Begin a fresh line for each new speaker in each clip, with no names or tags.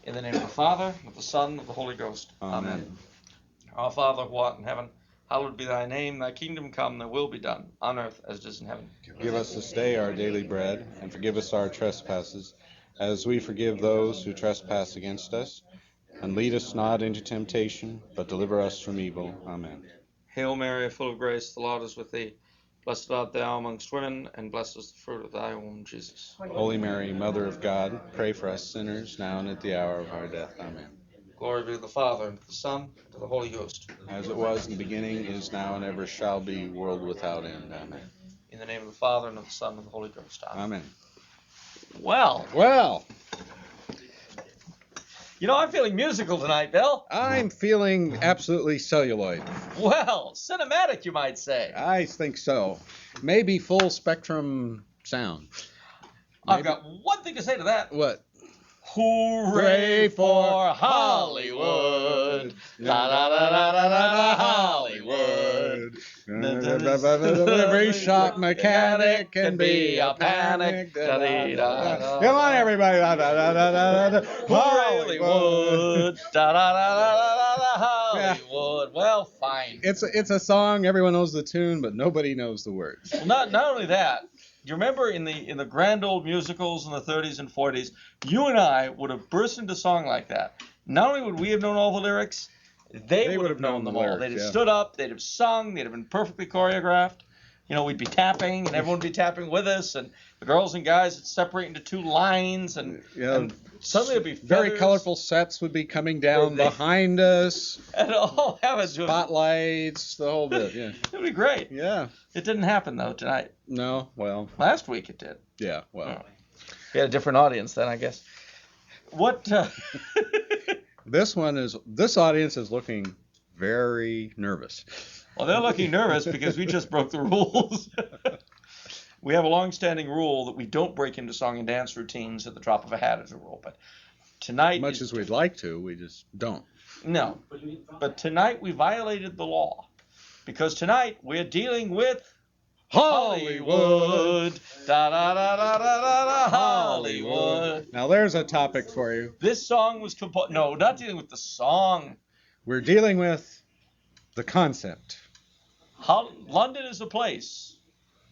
In the name of the Father, of the Son, and of the Holy Ghost. Amen. Our Father, who art in heaven, hallowed be thy name. Thy kingdom come, thy will be done, on earth as it is in heaven.
Give us this day our daily bread, and forgive us our trespasses, as we forgive those who trespass against us. And lead us not into temptation, but deliver us from evil. Amen.
Hail Mary, full of grace, the Lord is with thee. Blessed art thou amongst women, and blessed is the fruit of thy womb, Jesus.
Holy Mary, Mother of God, pray for us sinners, now and at the hour of our death. Amen.
Glory be to the Father, and to the Son, and to the Holy Ghost.
As it was in the beginning, is now, and ever shall be, world without end. Amen.
In the name of the Father, and of the Son, and of the Holy Ghost. Amen.
Amen.
Well. You know, I'm feeling musical tonight, Bill.
I'm feeling absolutely celluloid.
Well, cinematic, you might say.
I think so. Maybe full spectrum sound.
I've got one thing to say to that.
What?
Hooray for Hollywood! La la la la la la Hollywood!
Every shot mechanic can be a panic. Come on, everybody!
Hollywood! Da da da da da Hollywood! Well, fine.
It's a song. Everyone knows the tune, but nobody knows the words.
Well, not only that. You remember in the grand old musicals in the 30s and 40s, you and I would have burst into a song like that. Not only would we have known all the lyrics, they would have known them all.
Lyrics,
they'd have stood up, they'd have sung, they'd have been perfectly choreographed. You know, we'd be tapping, and everyone would be tapping with us, and the girls and guys would separate into two lines, and suddenly it'd be feathers.
Very colorful sets would be coming down behind us.
And all heavens.
Spotlights, the whole bit, yeah.
It would be great.
Yeah.
It didn't happen, though, tonight.
No, well.
Last week it did.
Yeah, well.
We had a different audience then, I guess. What?
This audience is looking very nervous.
Well, they're looking nervous because we just broke the rules. We have a long-standing rule that we don't break into song and dance routines at the drop of a hat as a rule. But tonight,
much as we'd like to, we just don't.
No, but tonight we violated the law because tonight we're dealing with Hollywood. Da da da da da da Hollywood.
Now there's a topic for you.
This song was composed. No, not dealing with the song.
We're dealing with the concept.
London is a place,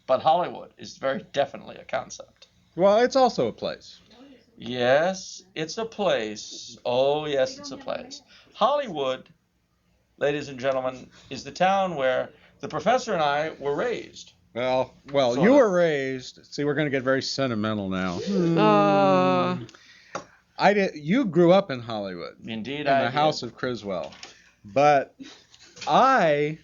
but Hollywood is very definitely a concept.
Well, it's also a place.
Yes, it's a place. Oh, yes, it's a place. Hollywood, ladies and gentlemen, is the town where the professor and I were raised.
Well, you were raised. See, we're going to get very sentimental now. You grew up in Hollywood.
Indeed,
in the house of Criswell. But I,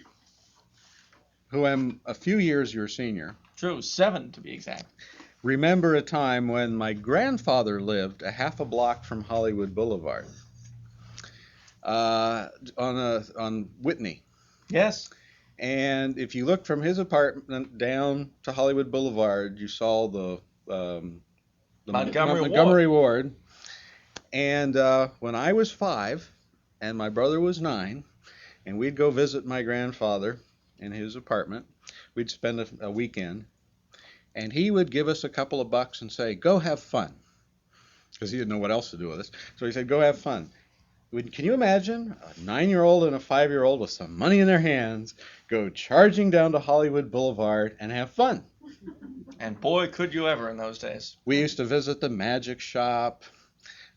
who am a few years your senior.
True, 7 to be exact.
Remember a time when my grandfather lived a half a block from Hollywood Boulevard, on Whitney.
Yes.
And if you looked from his apartment down to Hollywood Boulevard, you saw the Montgomery Ward. And when I was 5 and my brother was 9, and we'd go visit my grandfather in his apartment, we'd spend a weekend. And he would give us a couple of bucks and say, go have fun. Because he didn't know what else to do with us. So he said, go have fun. Can you imagine a 9-year-old and a 5-year-old with some money in their hands go charging down to Hollywood Boulevard and have fun?
And boy, could you ever in those days.
We used to visit the magic shop.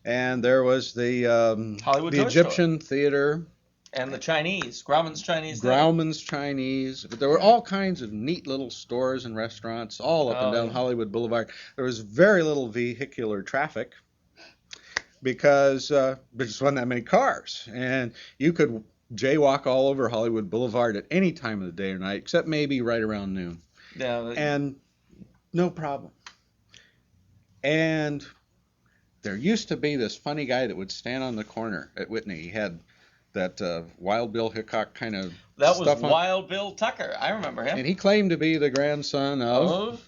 And there was the Egyptian theater.
And the Chinese, Grauman's Chinese.
Grauman's Chinese. But there were all kinds of neat little stores and restaurants all up and down Hollywood Boulevard. There was very little vehicular traffic because there just wasn't that many cars. And you could jaywalk all over Hollywood Boulevard at any time of the day or night, except maybe right around noon.
Yeah.
And no problem. And there used to be this funny guy that would stand on the corner at Whitney. He had that Wild Bill Hickok kind of
That
stuff
was Wild Bill Tucker. I remember him.
And he claimed to be the grandson of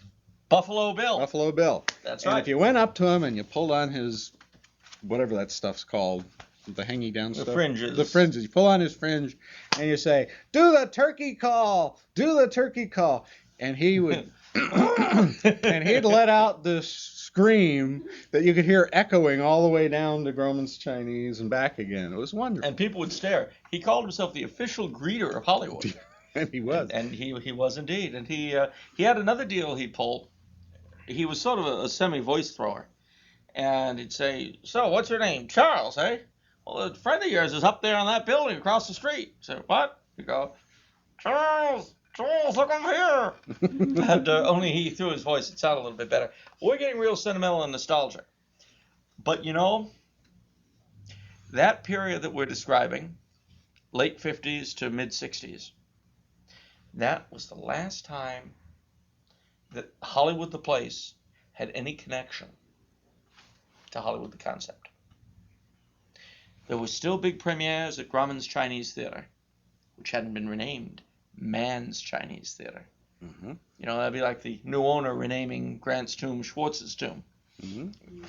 Buffalo Bill.
Buffalo Bill.
That's
right.
right.
And if you went up to him and you pulled on his, whatever that stuff's called, the hanging down stuff.
The fringes.
The fringes. You pull on his fringe and you say, do the turkey call. Do the turkey call. And he would And he'd let out this scream that you could hear echoing all the way down to Grauman's Chinese and back again. It was wonderful.
And people would stare. He called himself the official greeter of Hollywood.
And he was.
And he was indeed. And he had another deal he pulled. He was sort of a semi-voice thrower. And he'd say, "So, what's your name? Charles, eh? Well, a friend of yours is up there on that building across the street." So, "What?" You go, "Charles, look over here." And only he, through his voice, it sounded a little bit better. We're getting real sentimental and nostalgic. But, you know, that period that we're describing, late 50s to mid 60s, that was the last time that Hollywood the place had any connection to Hollywood the concept. There were still big premieres at Grauman's Chinese Theater, which hadn't been renamed Mann's Chinese Theater.
Mm-hmm.
You know, that'd be like the new owner renaming Grant's Tomb Schwartz's Tomb.
Mm-hmm.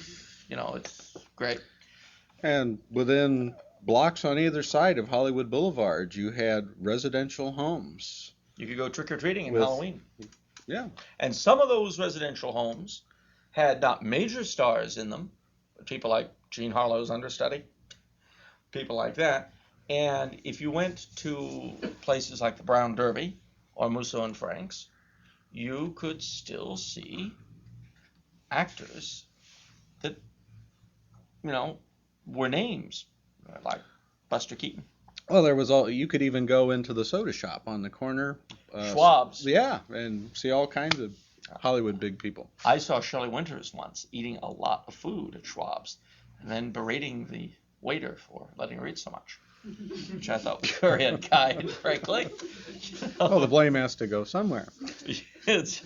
You know, it's great.
And within blocks on either side of Hollywood Boulevard, you had residential homes.
You could go trick-or-treating in
With-
Halloween.
Yeah.
And some of those residential homes had not major stars in them, people like Jean Harlow's understudy, people like that. And if you went to places like the Brown Derby or Musso and Frank's, you could still see actors that, you know, were names, like Buster Keaton.
Well, there was all. You could even go into the soda shop on the corner.
Schwab's.
Yeah, and see all kinds of Hollywood big people.
I saw Shelley Winters once eating a lot of food at Schwab's and then berating the waiter for letting her eat so much, which I thought was very unkind, frankly.
Oh, the blame has to go somewhere.
It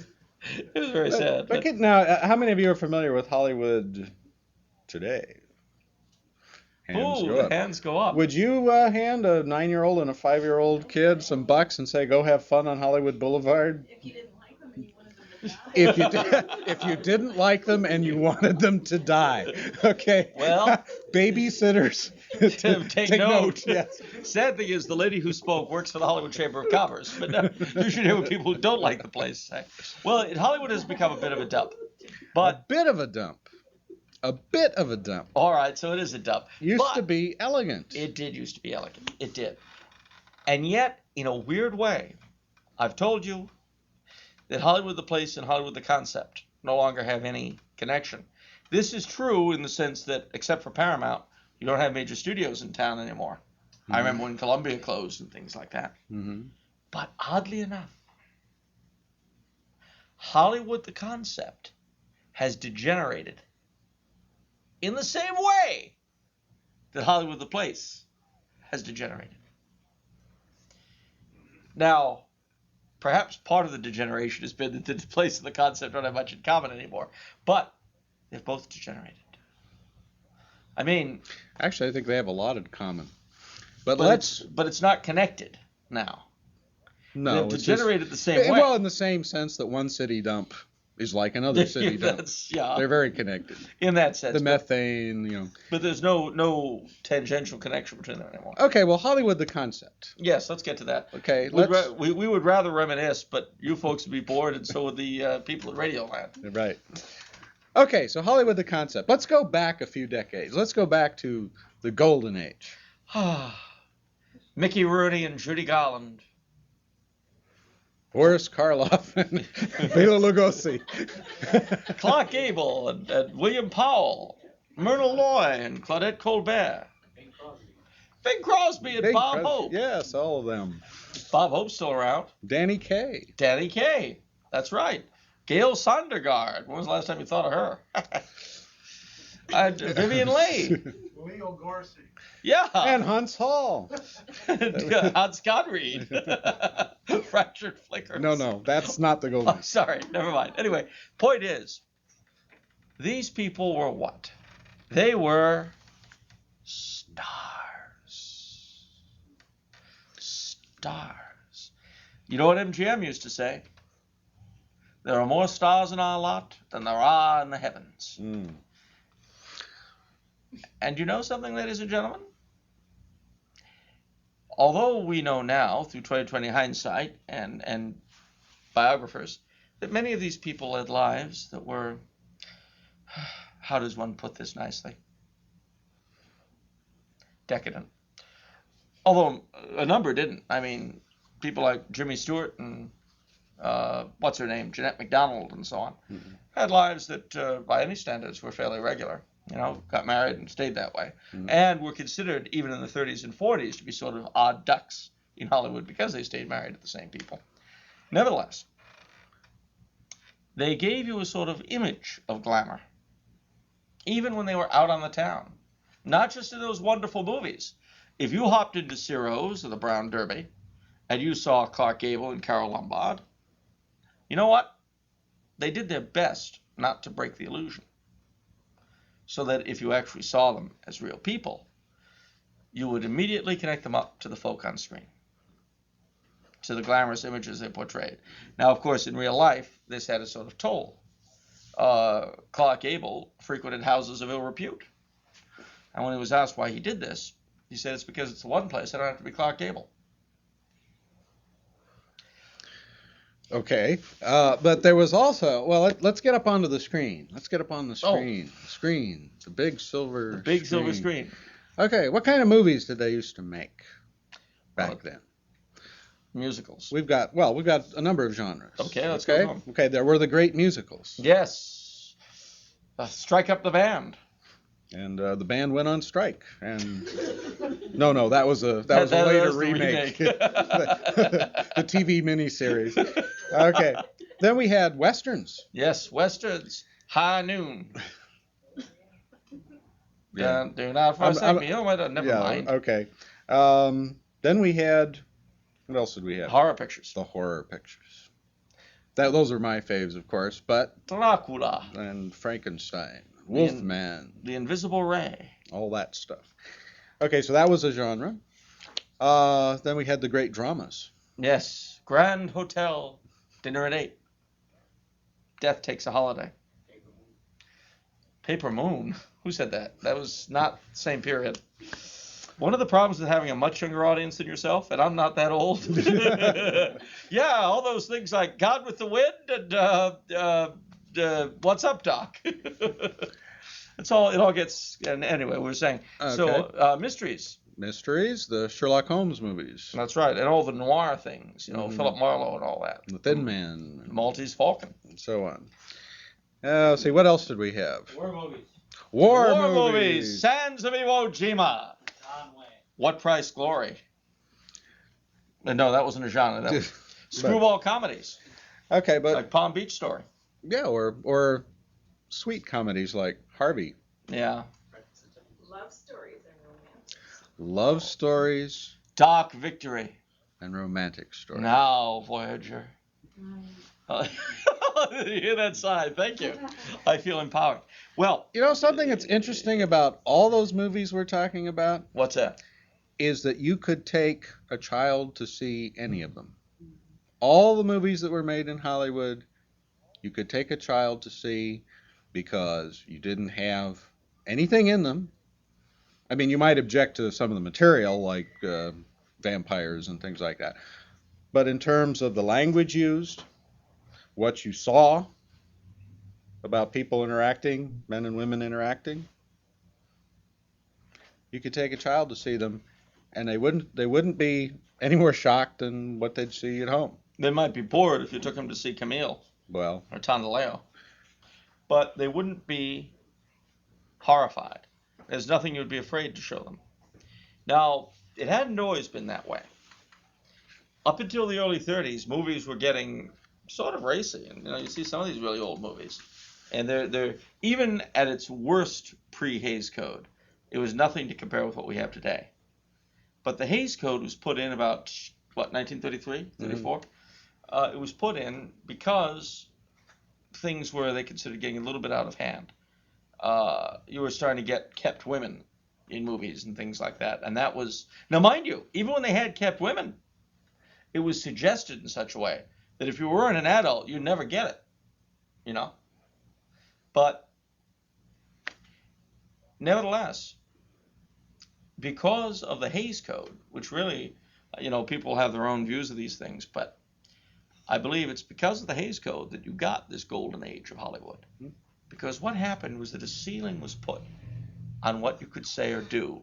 was very sad.
But now, how many of you are familiar with Hollywood today? Hands go
the
up.
hands go up.
Would you hand a 9-year-old and a 5-year-old kid some bucks and say, "Go have fun on Hollywood Boulevard"?
If you didn't like them and you wanted them to die.
If you didn't like them and you wanted them to die, okay.
Well,
babysitters,
take note.
Yes.
Sad thing is, the lady who spoke works for the Hollywood Chamber of Commerce, but you should hear what people who don't like the place say. Well, Hollywood has become a bit of a dump. But
A bit of a dump. A bit of a dump.
all right, so it is a dump.
Used
But
to be elegant.
It did used to be elegant. It did. And yet, in a weird way, I've told you that Hollywood the place and Hollywood the concept no longer have any connection. This is true in the sense that, except for Paramount, you don't have major studios in town anymore. I remember when Columbia closed and things like that.
Mm-hmm.
But oddly enough, Hollywood the concept has degenerated in the same way that Hollywood the place has degenerated. Now, perhaps part of the degeneration has been that the place and the concept don't have much in common anymore, but they've both degenerated. I mean,
Actually, I think they have a lot in common. But
but it's not connected now.
no,
They've
it's
degenerated the same way.
Well, in the same sense that one city dump is like another city dump.
Yeah,
They're very connected.
in that sense.
The methane,
But there's no tangential connection between them anymore.
Okay, well, Hollywood the concept.
Yes, let's get to that.
Okay,
We would rather reminisce, but you folks would be bored, and so would the people at Radioland.
Right. Okay, so Hollywood the concept. Let's go back a few decades. Let's go back to the golden age.
Mickey Rooney and Judy Garland.
Boris Karloff and Bela Lugosi.
Clark Gable and William Powell. Myrna Loy and Claudette Colbert. Bing Crosby and
Big
Bob
pres-
Hope.
Yes, all of them.
Bob Hope's still around.
Danny Kaye.
Danny Kaye. That's right. Gail Sondergaard. When was the last time you thought of her? Vivian Leigh.
Leo Gorcey.
Yeah.
And Hunts Hall.
Hans Conried. Fractured Flickers.
No, that's not the golden
Oh,
age.
sorry. Never mind. Anyway, point is, these people were what? They were stars. Stars. You know what MGM used to say? There are more stars in our lot than there are in the heavens.
Mm.
And you know something, ladies and gentlemen? Although we know now, through 20/20 hindsight and biographers, that many of these people led lives that were, how does one put this nicely? Decadent. Although a number didn't. I mean, people like Jimmy Stewart and what's her name, Jeanette MacDonald and so on, had lives that by any standards were fairly regular. You know, got married and stayed that way, and were considered even in the 30s and 40s to be sort of odd ducks in Hollywood because they stayed married to the same people. Nevertheless, they gave you a sort of image of glamour, even when they were out on the town. Not just in those wonderful movies. If you hopped into Ciro's or the Brown Derby and you saw Clark Gable and Carole Lombard, you know what? They did their best not to break the illusion. So that if you actually saw them as real people, you would immediately connect them up to the folk on screen, to the glamorous images they portrayed. Now, of course, in real life, this had a sort of toll. Clark Gable frequented houses of ill repute. And when he was asked why he did this, he said, it's because it's the one place I don't have to be Clark Gable.
Okay, but there was also, well, let's get up onto the screen. Let's get up on the screen.
Oh.
The screen, the big silver
The big silver screen.
Okay, what kind of movies did they used to make back then?
Musicals.
We've got a number of genres.
Okay, let's go on.
Okay, there were the great musicals.
Yes. Strike Up the Band.
And the band went on strike. And no, that was a later remake. The TV miniseries. Okay. Then we had westerns.
Yes, westerns. High Noon.
Yeah.
Do not forsake me. Oh, never mind.
Okay. Then we had, what else did we have?
Horror pictures.
The horror pictures. Those are my faves, of course, but
Dracula.
and Frankenstein, Wolfman,
The Invisible Ray.
all that stuff. Okay, so that was a genre. Then we had the great dramas.
Yes. Grand Hotel. Dinner at 8. Death Takes a Holiday. Paper Moon. Who said that? That was not the same period. One of the problems with having a much younger audience than yourself, and I'm not that old. Yeah, all those things like God with the Wind and What's Up, Doc? It's all. It all gets. And anyway, we were saying.
Okay.
So mysteries.
Mysteries, the Sherlock Holmes movies,
That's right, and all the noir things. You know, Philip Marlowe and all that.
the Thin Man,
Maltese Falcon.
and so on. Let's see, what else did we have?
War movies.
War
movies. Sands of Iwo Jima.
John Wayne.
What Price Glory? No, that wasn't a genre. That was screwball comedies,
Okay, but
like Palm Beach Story.
yeah, or sweet comedies like Harvey.
Yeah.
Love stories and romance.
Love stories
Dark Victory.
and romantic stories.
Now, Voyager. You hear that sigh? Thank you. I feel empowered. Well,
You know, something that's interesting about all those movies we're talking about
what's that?
is that you could take a child to see any of them. All the movies that were made in Hollywood, you could take a child to see because you didn't have anything in them. I mean, you might object to some of the material, like vampires and things like that. But in terms of the language used, what you saw about people interacting, men and women interacting, you could take a child to see them, and they wouldn't be any more shocked than what they'd see at home.
They might be bored if you took them to see Camille
Well,
or Tondaleo, but they wouldn't be horrified. There's nothing you'd be afraid to show them. Now, it hadn't always been that way. Up until the early 30s, movies were getting sort of racy, and you see some of these really old movies, and they're even at its worst pre-Hays Code, it was nothing to compare with what we have today. But the Hays Code was put in about 1933, 34. It was put in because things were they considered getting a little bit out of hand. You were starting to get kept women in movies and things like that, and that was now, mind you, even when they had kept women, it was suggested in such a way that if you weren't an adult, you'd never get it, But nevertheless, because of the Hays Code, which really, people have their own views of these things, but I believe it's because of the Hays Code that you got this golden age of Hollywood. Because what happened was that a ceiling was put on what you could say or do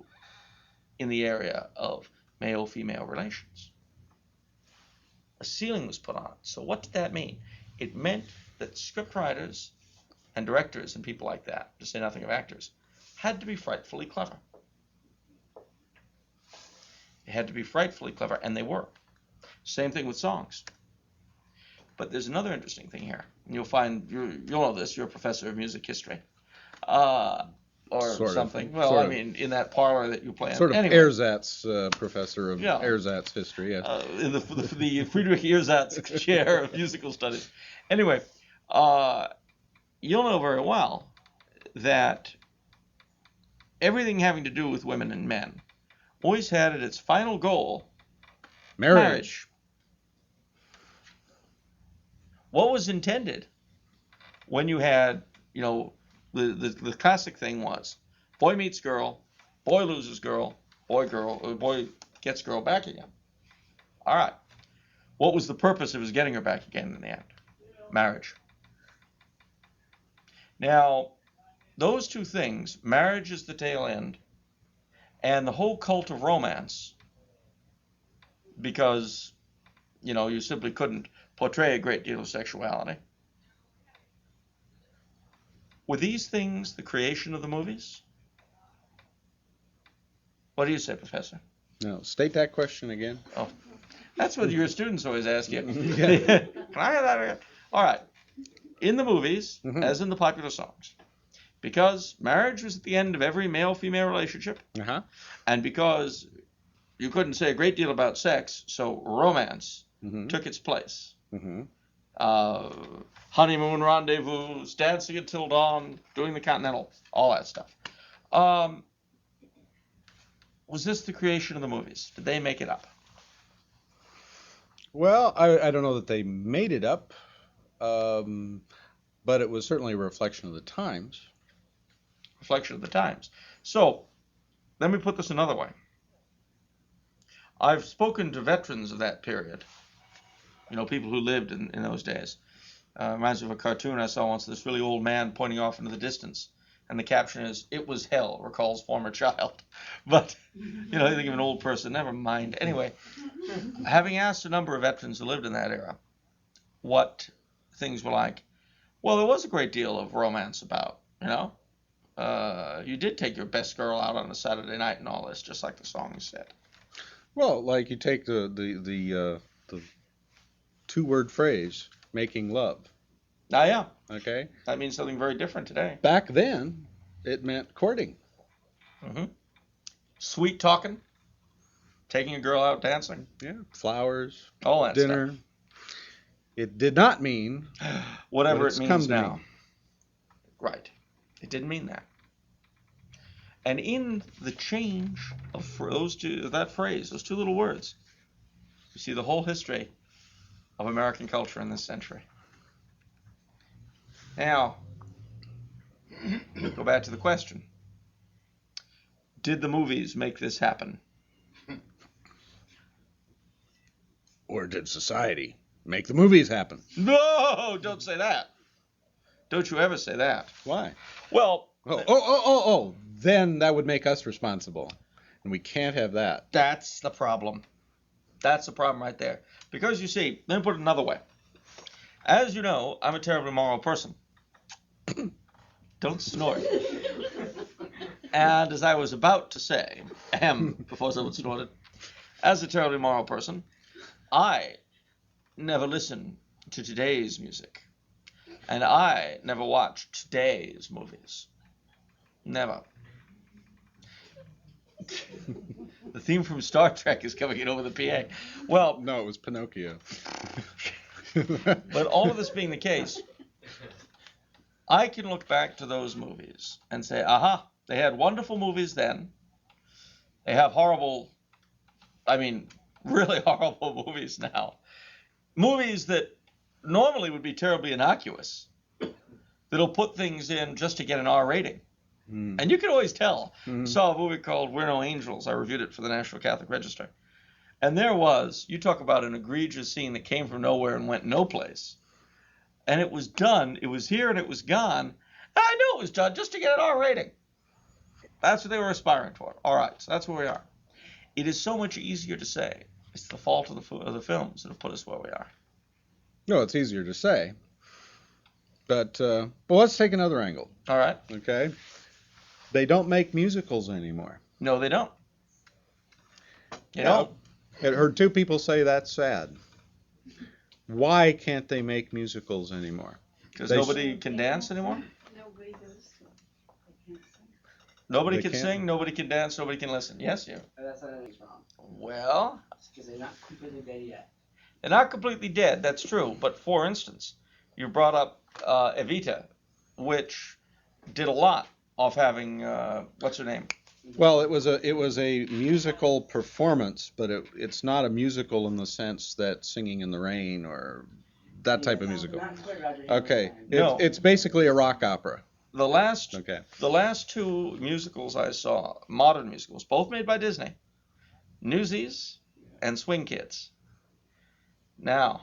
in the area of male-female relations. A ceiling was put on it. So what did that mean? It meant that scriptwriters and directors and people like that, to say nothing of actors, had to be frightfully clever. They had to be frightfully clever, and they were. Same thing with songs. But there's another interesting thing here. You'll find, you'll know this, you're a professor of music history. Or
Sort
something.
of.
Well,
Sort
I
of.
mean, in that parlor that you play in.
Sort of
anyway,
ersatz professor of
Yeah.
ersatz history. Yes.
in the Friedrich Ersatz chair of musical studies. Anyway, you'll know very well that everything having to do with women and men always had at its final goal marriage. What was intended when you had, the classic thing was boy meets girl, boy loses girl, boy gets girl back again. All right. What was the purpose of his getting her back again in the end? Marriage. Now, those two things, marriage is the tail end, and the whole cult of romance, because, you simply couldn't portray a great deal of sexuality. Were these things the creation of the movies? What do you say, Professor?
No, state that question again.
Oh, that's what your students always ask you.
Yeah.
Can I have that again? All right. In the movies, as in the popular songs, because marriage was at the end of every male-female relationship, and because you couldn't say a great deal about sex, so romance took its place. Honeymoon, rendezvous, dancing until dawn, doing the Continental, all that stuff. Was this the creation of the movies? Did they make it up?
Well, I don't know that they made it up, but it was certainly a reflection of the times.
Reflection of the times. So, let me put this another way. I've spoken to veterans of that period, people who lived in those days. Reminds me of a cartoon I saw once, this really old man pointing off into the distance. And the caption is, "It was hell, recalls former child." But, you think of an old person, never mind. Anyway, having asked a number of veterans who lived in that era what things were like, well, there was a great deal of romance about, you did take your best girl out on a Saturday night and all this, just like the song said.
Well, like you take the two-word phrase, making love.
Ah, yeah.
Okay?
That means something very different today.
Back then, it meant courting.
Sweet talking, taking a girl out dancing.
Yeah, flowers,
All that
dinner.
stuff.
It did not mean
Whatever
what
it
it's
means
come to
now.
mean.
Right. It didn't mean that. And in the change of that phrase, those two little words, you see the whole history of American culture in this century. Now, go back to the question. Did the movies make this happen?
Or did society make the movies happen?
No, don't say that. Don't you ever say that.
Why?
Well,
Oh. Then that would make us responsible. And we can't have that.
that's the problem. That's the problem right there. Because you see, let me put it another way. As you know, I'm a terribly moral person. Don't snort. And as I was about to say, before someone snorted, as a terribly moral person, I never listen to today's music. And I never watch today's movies. Never. The theme from Star Trek is coming in over the PA. Well,
No, it was Pinocchio.
but all of this being the case, I can look back to those movies and say, aha, they had wonderful movies then. They have really horrible movies now. Movies that normally would be terribly innocuous, that'll put things in just to get an R rating. And you can always tell. Saw a movie called We're No Angels. I reviewed it for the National Catholic Register. And there was, you talk about an egregious scene that came from nowhere and went no place. And it was done, it was here and it was gone. And I knew it was done just to get an R rating. That's what they were aspiring for. All right, so that's where we are. It is so much easier to say it's the fault of the films that have put us where we are.
No, it's easier to say. But let's take another angle.
All right.
Okay? They don't make musicals anymore.
No, they don't. They don't.
I heard two people say that's sad. Why can't they make musicals anymore?
Because nobody can dance anymore?
Nobody does. They can't sing.
Nobody
They
can
can't?
sing, nobody can dance, nobody can listen. Yes, you.
That's not anything's wrong.
Well,
Because they're not completely dead yet.
they're not completely dead, that's true. But for instance, you brought up Evita, which did a lot off having, what's her name?
Well, it was a musical performance, but it's not a musical in the sense that Singing in the Rain or that type of musical.
Not quite, Roger.
Okay,
No.
it's basically a rock opera.
The last
Okay.
2 musicals I saw, modern musicals, both made by Disney, Newsies and Swing Kids. Now,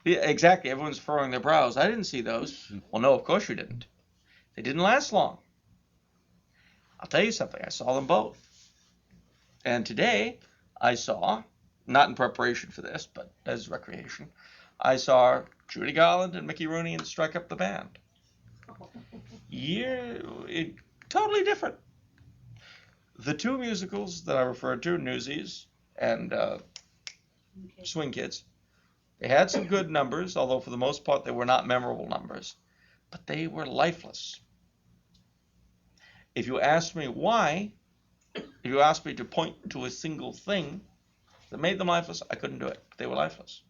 yeah, exactly, everyone's furrowing their brows. I didn't see those. Well, no, of course you didn't. They didn't last long. I'll tell you something, I saw them both. And today, I saw, not in preparation for this, but as recreation, I saw Judy Garland and Mickey Rooney in Strike Up the Band. Totally different. The 2 musicals that I referred to, Newsies and Swing Kids, they had some good numbers, although for the most part they were not memorable numbers, but they were lifeless. If you asked me why, if you asked me to point to a single thing that made them lifeless, I couldn't do it. They were lifeless.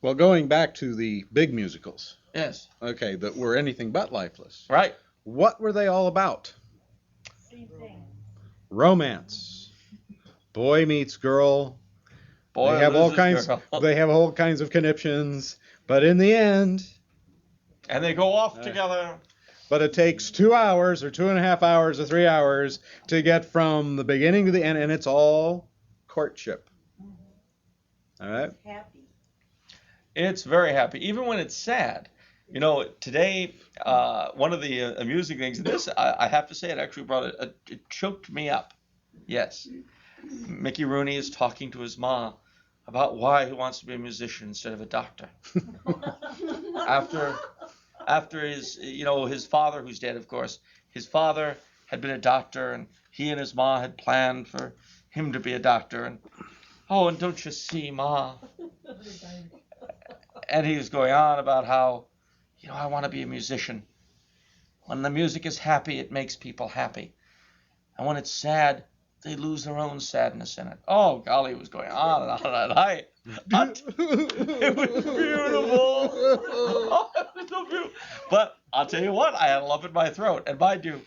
Well, going back to the big musicals,
Yes.
okay, that were anything but lifeless.
Right.
What were they all about?
Same thing.
Romance. Boy meets girl.
Boy
They have all
loses
kinds.
girl.
They have all kinds of conniptions, but in the end,
And they go off together.
but it takes 2 hours or 2.5 hours or 3 hours to get from the beginning to the end, and it's all courtship. All right.
Happy.
It's very happy, even when it's sad. You know, today, one of the amusing things, this, I have to say, it actually it choked me up. Yes. Mickey Rooney is talking to his ma about why he wants to be a musician instead of a doctor. After his father, who's dead, of course, his father had been a doctor, and he and his ma had planned for him to be a doctor. And, oh, and don't you see, ma? And he was going on about how, I want to be a musician. When the music is happy, it makes people happy. And when it's sad, they lose their own sadness in it. Oh, golly, it was going on and on. And it was beautiful. Oh, it was so beautiful. But I'll tell you what, I had a lump in my throat. And mind you,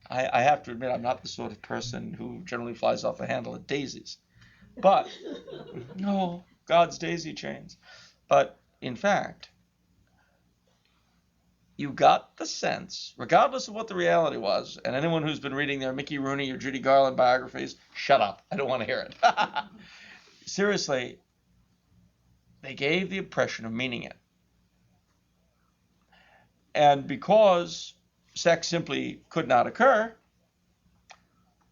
I have to admit, I'm not the sort of person who generally flies off the handle at daisies. But, no, God's daisy chains. But, in fact, you got the sense, regardless of what the reality was, and anyone who's been reading their Mickey Rooney or Judy Garland biographies, shut up. I don't want to hear it. Seriously, they gave the impression of meaning it. And because sex simply could not occur,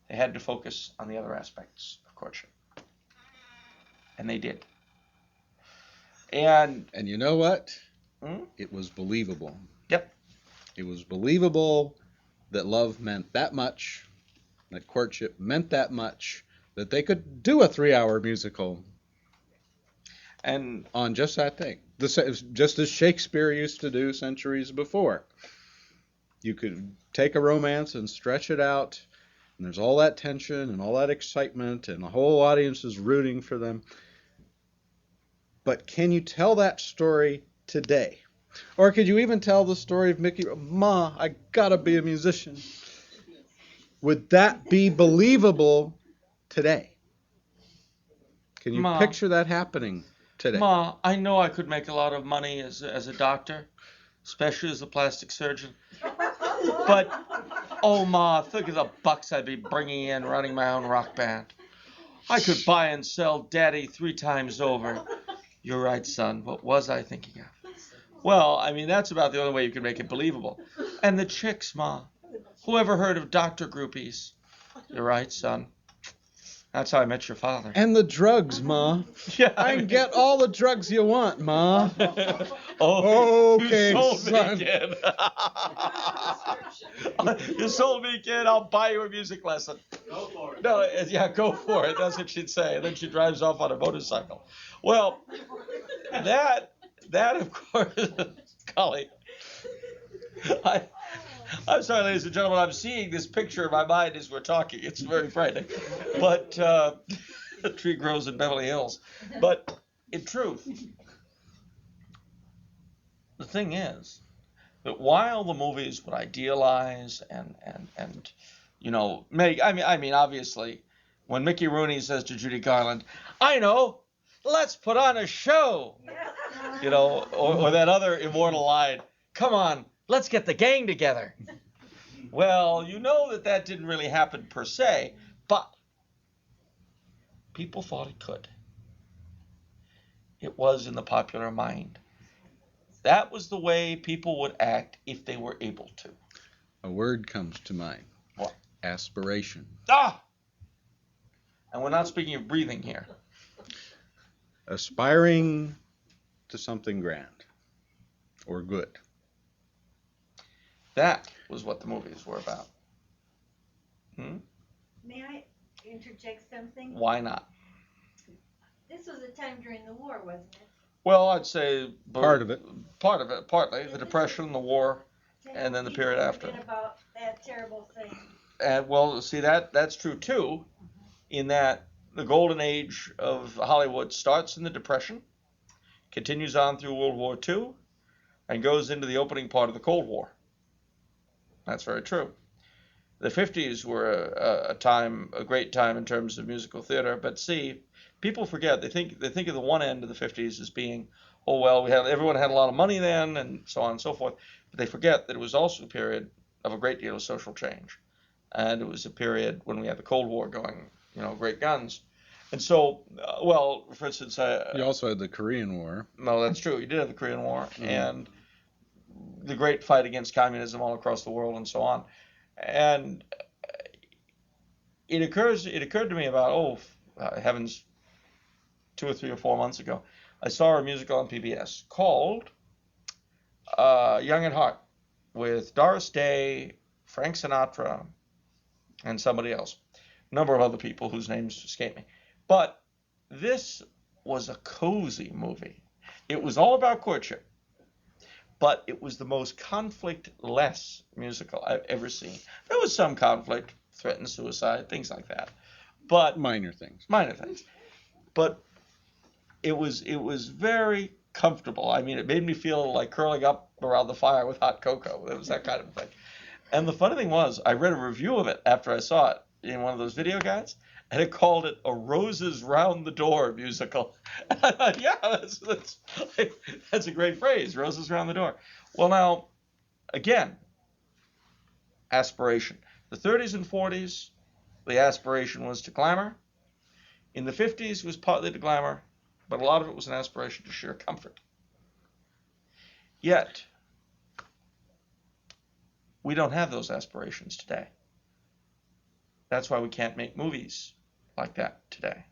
they had to focus on the other aspects of courtship. And they did. And
you know what?
Hmm?
It was believable.
Yep.
It was believable that love meant that much, that courtship meant that much, that they could do a 3-hour musical
And
on just that thing. Just as Shakespeare used to do centuries before. You could take a romance and stretch it out, and there's all that tension and all that excitement, and the whole audience is rooting for them. But can you tell that story today? Or could you even tell the story of Mickey, Ma, I gotta be a musician? Would that be believable today? Can you
Ma.
picture that happening today?
Ma, I know I could make a lot of money as a doctor, especially as a plastic surgeon. But, oh, Ma, think of the bucks I'd be bringing in running my own rock band. I could buy and sell Daddy 3 times over. You're right, son. What was I thinking of? Well, I mean, that's about the only way you can make it believable. And the chicks, Ma. Who ever heard of doctor groupies? You're right, son. That's how I met your father.
And the drugs, Ma.
Yeah,
I can get all the drugs you want, Ma.
Oh,
Okay,
you sold
son.
me, kid. You sold me, kid. I'll buy you a music lesson.
Go for it.
No, yeah, go for it. That's what she'd say. And then she drives off on a motorcycle. Well, that of course, golly. I'm sorry, ladies and gentlemen. I'm seeing this picture in my mind as we're talking. It's very frightening. But a tree grows in Beverly Hills. But in truth, the thing is that while the movies would idealize and make, I mean, obviously, when Mickey Rooney says to Judy Garland, "I know, let's put on a show," or that other immortal line, "Come on, let's get the gang together." Well, you know that didn't really happen per se, but people thought it could. It was in the popular mind. That was the way people would act if they were able to.
A word comes to mind.
What?
Aspiration.
Ah! And we're not speaking of breathing here.
Aspiring to something grand or good.
That was what the movies were about.
May I interject something?
Why not?
This was a time during the war, wasn't it?
Well, I'd say
Part of it.
Partly. The Depression, the war, and then the period after.
Forget about that terrible thing.
And well, see, that's true too, in that the golden age of Hollywood starts in the Depression, continues on through World War II, and goes into the opening part of the Cold War. That's very true. The 50s were a great time in terms of musical theater, but see, people forget. They think of the one end of the 50s as being, oh well, everyone had a lot of money then, and so on and so forth. But they forget that it was also a period of a great deal of social change, and it was a period when we had the Cold War going, great guns, and so, for instance,
You also had the Korean War.
no, that's true. You did have the Korean War and the great fight against communism all across the world, and so on. And it occurred to me about heavens, 2 or 3 or 4 months ago, I saw a musical on PBS called Young at Heart with Doris Day, Frank Sinatra, and somebody else. A number of other people whose names escape me. But this was a cozy movie. It was all about courtship, but it was the most conflict-less musical I've ever seen. There was some conflict, threatened suicide, things like that. But
Minor things.
But it was very comfortable. I mean, it made me feel like curling up around the fire with hot cocoa. It was that kind of thing. And the funny thing was, I read a review of it after I saw it in one of those video guides, and it called it a Roses Round the Door musical. And I thought, yeah, that's a great phrase, Roses Round the Door. Well, now, again, aspiration. The 30s and 40s, the aspiration was to glamour. In the 50s, it was partly to glamour, but a lot of it was an aspiration to sheer comfort. Yet, we don't have those aspirations today. That's why we can't make movies like that today.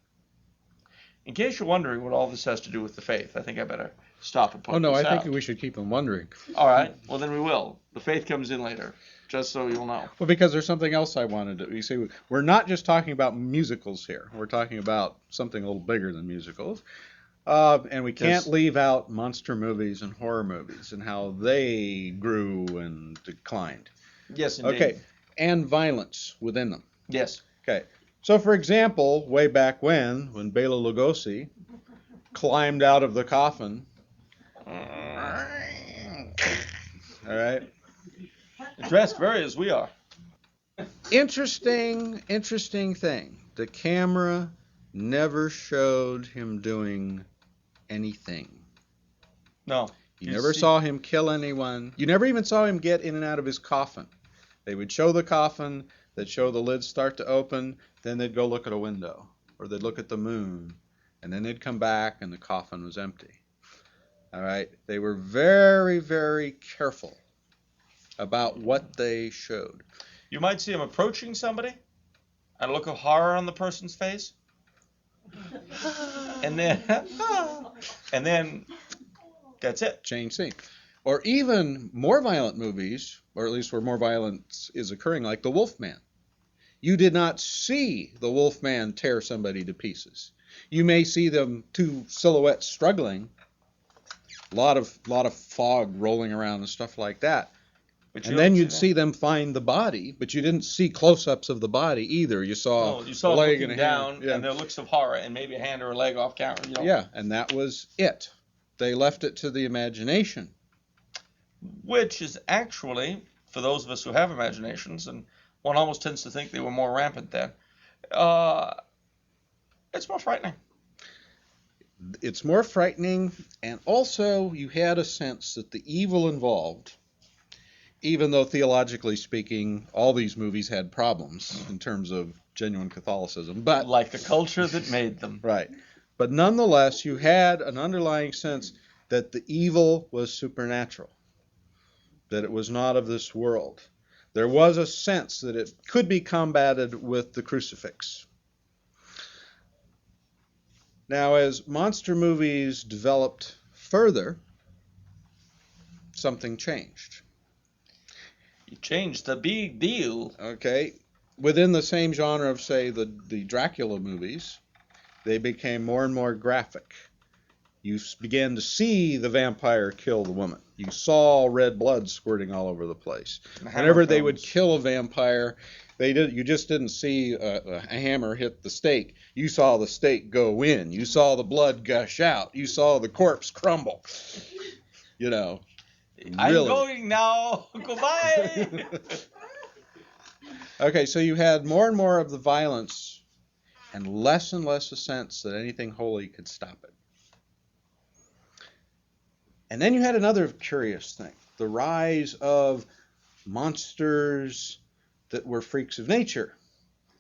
In case you're wondering what all this has to do with the faith, I think I better stop and put this
I
out.
think we should keep them wondering.
All right, well then we will. The faith comes in later, just so you'll know.
Well, because there's something else I wanted to. You see, we're not just talking about musicals here. We're talking about something a little bigger than musicals. And we can't leave out monster movies and horror movies and how they grew and declined.
Yes, indeed.
Okay, and violence within them.
Yes.
Okay, so for example, way back when Bela Lugosi climbed out of the coffin. All right.
Dressed very as we are.
Interesting thing. The camera never showed him doing anything.
No.
You never saw him kill anyone. You never even saw him get in and out of his coffin. They would show the coffin, they'd show the lids start to open, then they'd go look at a window. or they'd look at the moon, and then they'd come back and the coffin was empty. All right? They were very, very careful about what they showed.
You might see him approaching somebody, and a look of horror on the person's face, and then that's it.
Change scene. Or even more violent movies, or at least where more violence is occurring, like The Wolfman. You did not see the Wolfman tear somebody to pieces. You may see them two silhouettes struggling, a lot of fog rolling around and stuff like that. And then you'd see them find the body, but you didn't see close-ups of the body either. You saw
a
leg
looking
and a
down,
hand. Yeah.
and there looks of horror, and maybe a hand or a leg off camera.
Yeah, and that was it. They left it to the imagination.
Which is actually, for those of us who have imaginations, and one almost tends to think they were more rampant then, it's more frightening.
It's more frightening, and also you had a sense that the evil involved, even though theologically speaking, all these movies had problems in terms of genuine Catholicism, but
like the culture that made them.
Right. But nonetheless, you had an underlying sense that the evil was supernatural, that it was not of this world. There was a sense that it could be combated with the crucifix. Now, as monster movies developed further, something changed.
You changed the big deal.
Okay. Within the same genre of, say, the Dracula movies, they became more and more graphic. You began to see the vampire kill the woman. You saw red blood squirting all over the place. Whenever they would kill a vampire, you just didn't see a hammer hit the stake. You saw the stake go in. You saw the blood gush out. You saw the corpse crumble. You know.
I'm
really.
going now. Goodbye.
Okay, so you had more and more of the violence and less a sense that anything holy could stop it. And then you had another curious thing, the rise of monsters that were freaks of nature.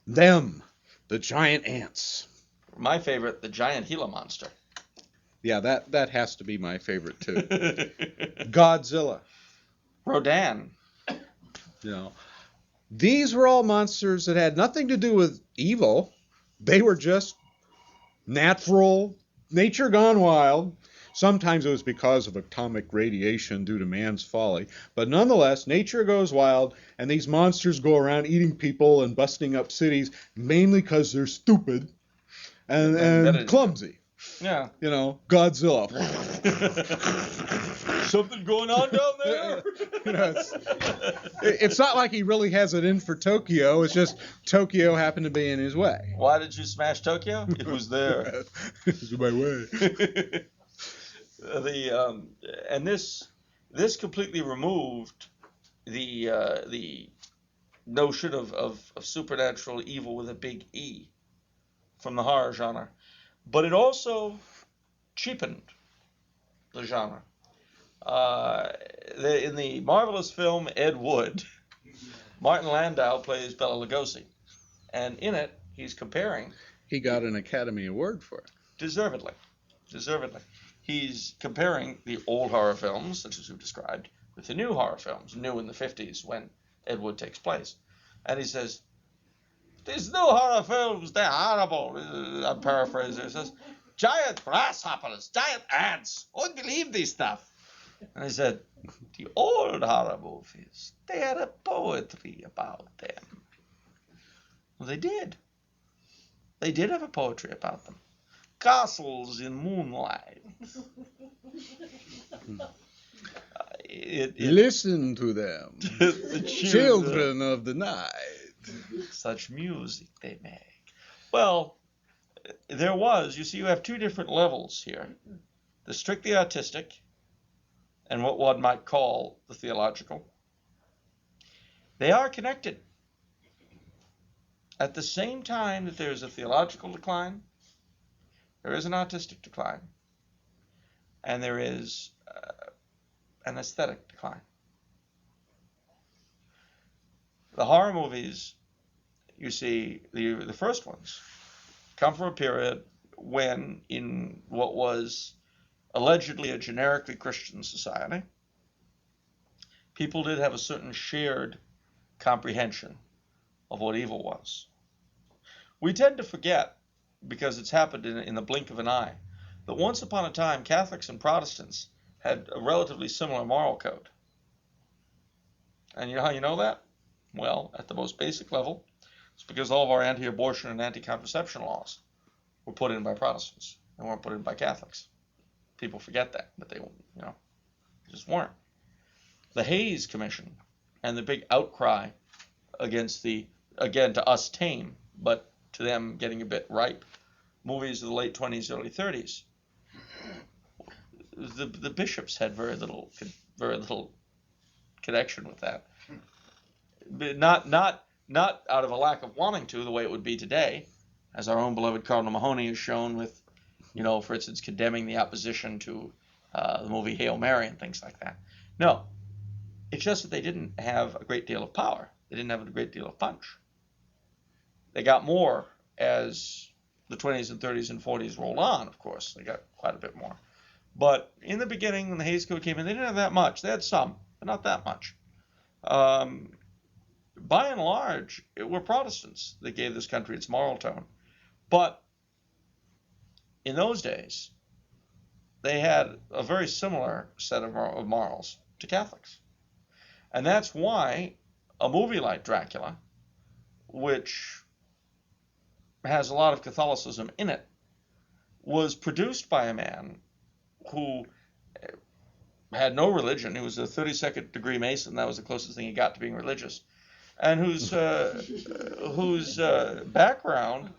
Them, the giant ants.
My favorite, the giant Gila monster.
Yeah, that has to be my favorite too. Godzilla.
Rodan.
You know, these were all monsters that had nothing to do with evil. They were just natural, nature gone wild. Sometimes it was because of atomic radiation due to man's folly. But nonetheless, nature goes wild, and these monsters go around eating people and busting up cities, mainly because they're stupid and clumsy.
Yeah.
You know, Godzilla.
Something going on down there?
You know, it's not like he really has it in for Tokyo. It's just Tokyo happened to be in his way.
Why did you smash Tokyo? It was there.
It was my way.
And this completely removed the notion of supernatural evil with a big E from the horror genre, but it also cheapened the genre. In the marvelous film Ed Wood, Martin Landau plays Bela Lugosi, and in it he's comparing.
He got an Academy Award for it.
Deservedly. He's comparing the old horror films, such as we've described, with the new horror films, new in the 50s when Ed Wood takes place. And he says, these new horror films, they're horrible. I'm paraphrasing. He says, giant grasshoppers, giant ants. I wouldn't believe this stuff. And I said, the old horror movies, they had a poetry about them. Well, they did. They did have a poetry about them. Castles in moonlight.
Listen to them,
the
children of the night.
Such music they make. Well, there was, you see, you have two different levels here. The strictly artistic and what one might call the theological. They are connected. At the same time that there's a theological decline, there is an artistic decline, and there is an aesthetic decline. The horror movies, you see, the first ones come from a period when, in what was allegedly a generically Christian society, people did have a certain shared comprehension of what evil was. We tend to forget, because it's happened in the blink of an eye, that once upon a time Catholics and Protestants had a relatively similar moral code. And you know how you know that? Well, at the most basic level, it's because all of our anti-abortion and anti-contraception laws were put in by Protestants and weren't put in by Catholics. People forget that, but they just weren't. The Hayes Commission and the big outcry against the, again, to us tame, but to them getting a bit ripe, movies of the late 20s, early 30s. The bishops had very little connection with that. But not out of a lack of wanting to, the way it would be today, as our own beloved Cardinal Mahoney has shown with, for instance, condemning the opposition to the movie Hail Mary and things like that. No, it's just that they didn't have a great deal of power. They didn't have a great deal of punch. They got more as the 20s and 30s and 40s rolled on, of course. They got quite a bit more. But in the beginning, when the Hays Code came in, they didn't have that much. They had some, but not that much. By and large, it were Protestants that gave this country its moral tone. But in those days, they had a very similar set of morals to Catholics. And that's why a movie like Dracula, which has a lot of Catholicism in it, was produced by a man who had no religion. He was a 32nd degree Mason. That was the closest thing he got to being religious. And whose background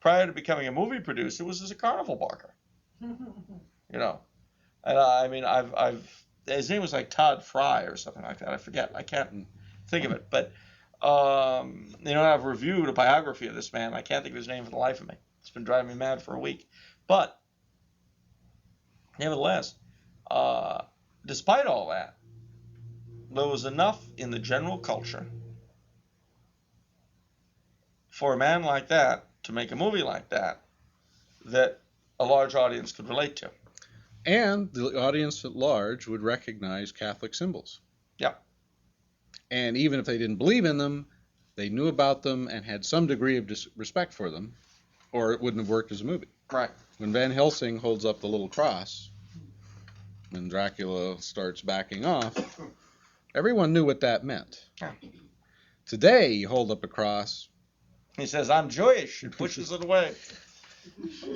prior to becoming a movie producer was as a carnival barker. And I mean, his name was like Todd Fry or something like that. I forget. I can't think of it. But I've reviewed a biography of this man. I can't think of his name for the life of me. It's been driving me mad for a week. But nevertheless, despite all that, there was enough in the general culture for a man like that to make a movie like that a large audience could relate to.
And the audience at large would recognize Catholic symbols.
Yeah.
And even if they didn't believe in them, they knew about them and had some degree of respect for them, or it wouldn't have worked as a movie.
Right.
When Van Helsing holds up the little cross, and Dracula starts backing off, everyone knew what that meant.
Yeah.
Today, you hold up a cross.
He says, "I'm Jewish," and pushes it away.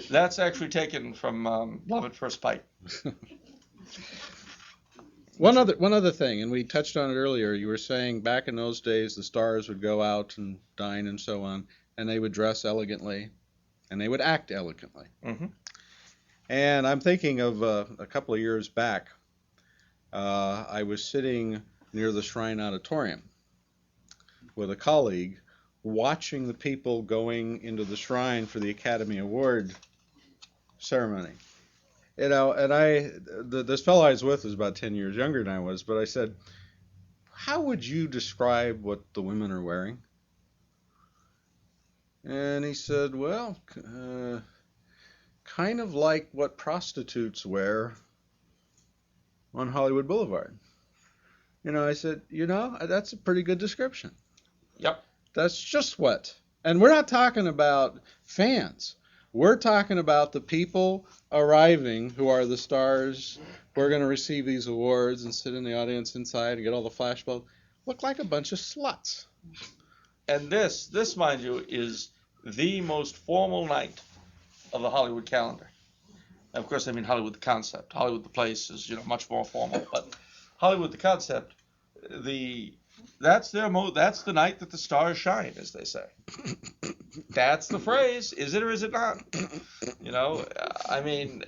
That's actually taken from Love at First Bite.
One other thing, and we touched on it earlier. You were saying back in those days, the stars would go out and dine and so on, and they would dress elegantly, and they would act elegantly.
Mm-hmm.
And I'm thinking of a couple of years back. I was sitting near the Shrine Auditorium with a colleague, watching the people going into the shrine for the Academy Award ceremony. And this fellow I was with was about 10 years younger than I was, but I said, "How would you describe what the women are wearing?" And he said, "Well, kind of like what prostitutes wear on Hollywood Boulevard." I said, that's a pretty good description.
Yep.
That's just what. And we're not talking about fans. We're talking about the people arriving who are the stars who are going to receive these awards and sit in the audience inside and get all the flashbulbs. Look like a bunch of sluts.
And this, mind you, is the most formal night of the Hollywood calendar. And of course, I mean Hollywood the concept. Hollywood the place is, much more formal. But Hollywood the concept, that's the night that the stars shine, as they say. That's the phrase. Is it or is it not? I mean,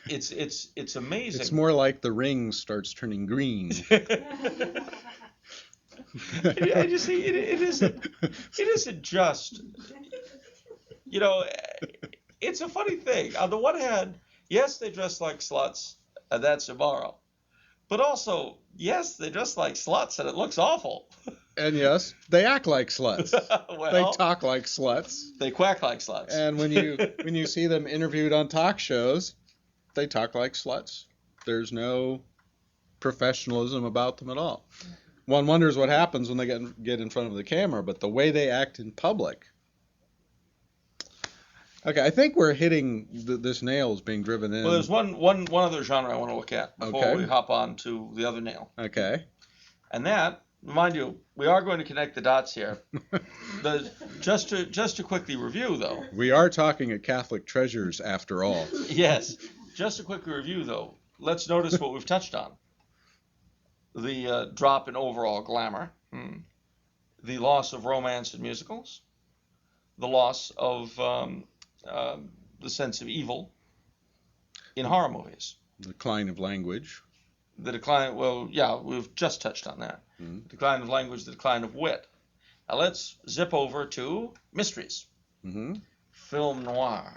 it's amazing.
It's more like the ring starts turning green.
And you see, it isn't just, it's a funny thing. On the one hand, yes, they dress like sluts, and that's immoral. But also, yes, they dress like sluts, and it looks awful.
And yes, they act like sluts.
Well,
They talk like sluts.
They quack like sluts.
And when you see them interviewed on talk shows, they talk like sluts. There's no professionalism about them at all. One wonders what happens when they get in front of the camera, but the way they act in public. Okay, I think we're hitting this nail is being driven in.
Well, there's one other genre I want to look at before
Okay.
we hop on to the other nail.
Okay.
And that, mind you, we are going to connect the dots here. Just to quickly review, though.
We are talking at Catholic Treasures after all.
Yes. Just a quick review, though. Let's notice what we've touched on. The drop in overall glamour. The loss of romance in musicals. The loss of the sense of evil in horror movies.
Decline of language.
The decline, well, yeah, we've just touched on that.
Mm.
Decline of language, the decline of wit. Now let's zip over to mysteries.
Mm-hmm.
Film noir.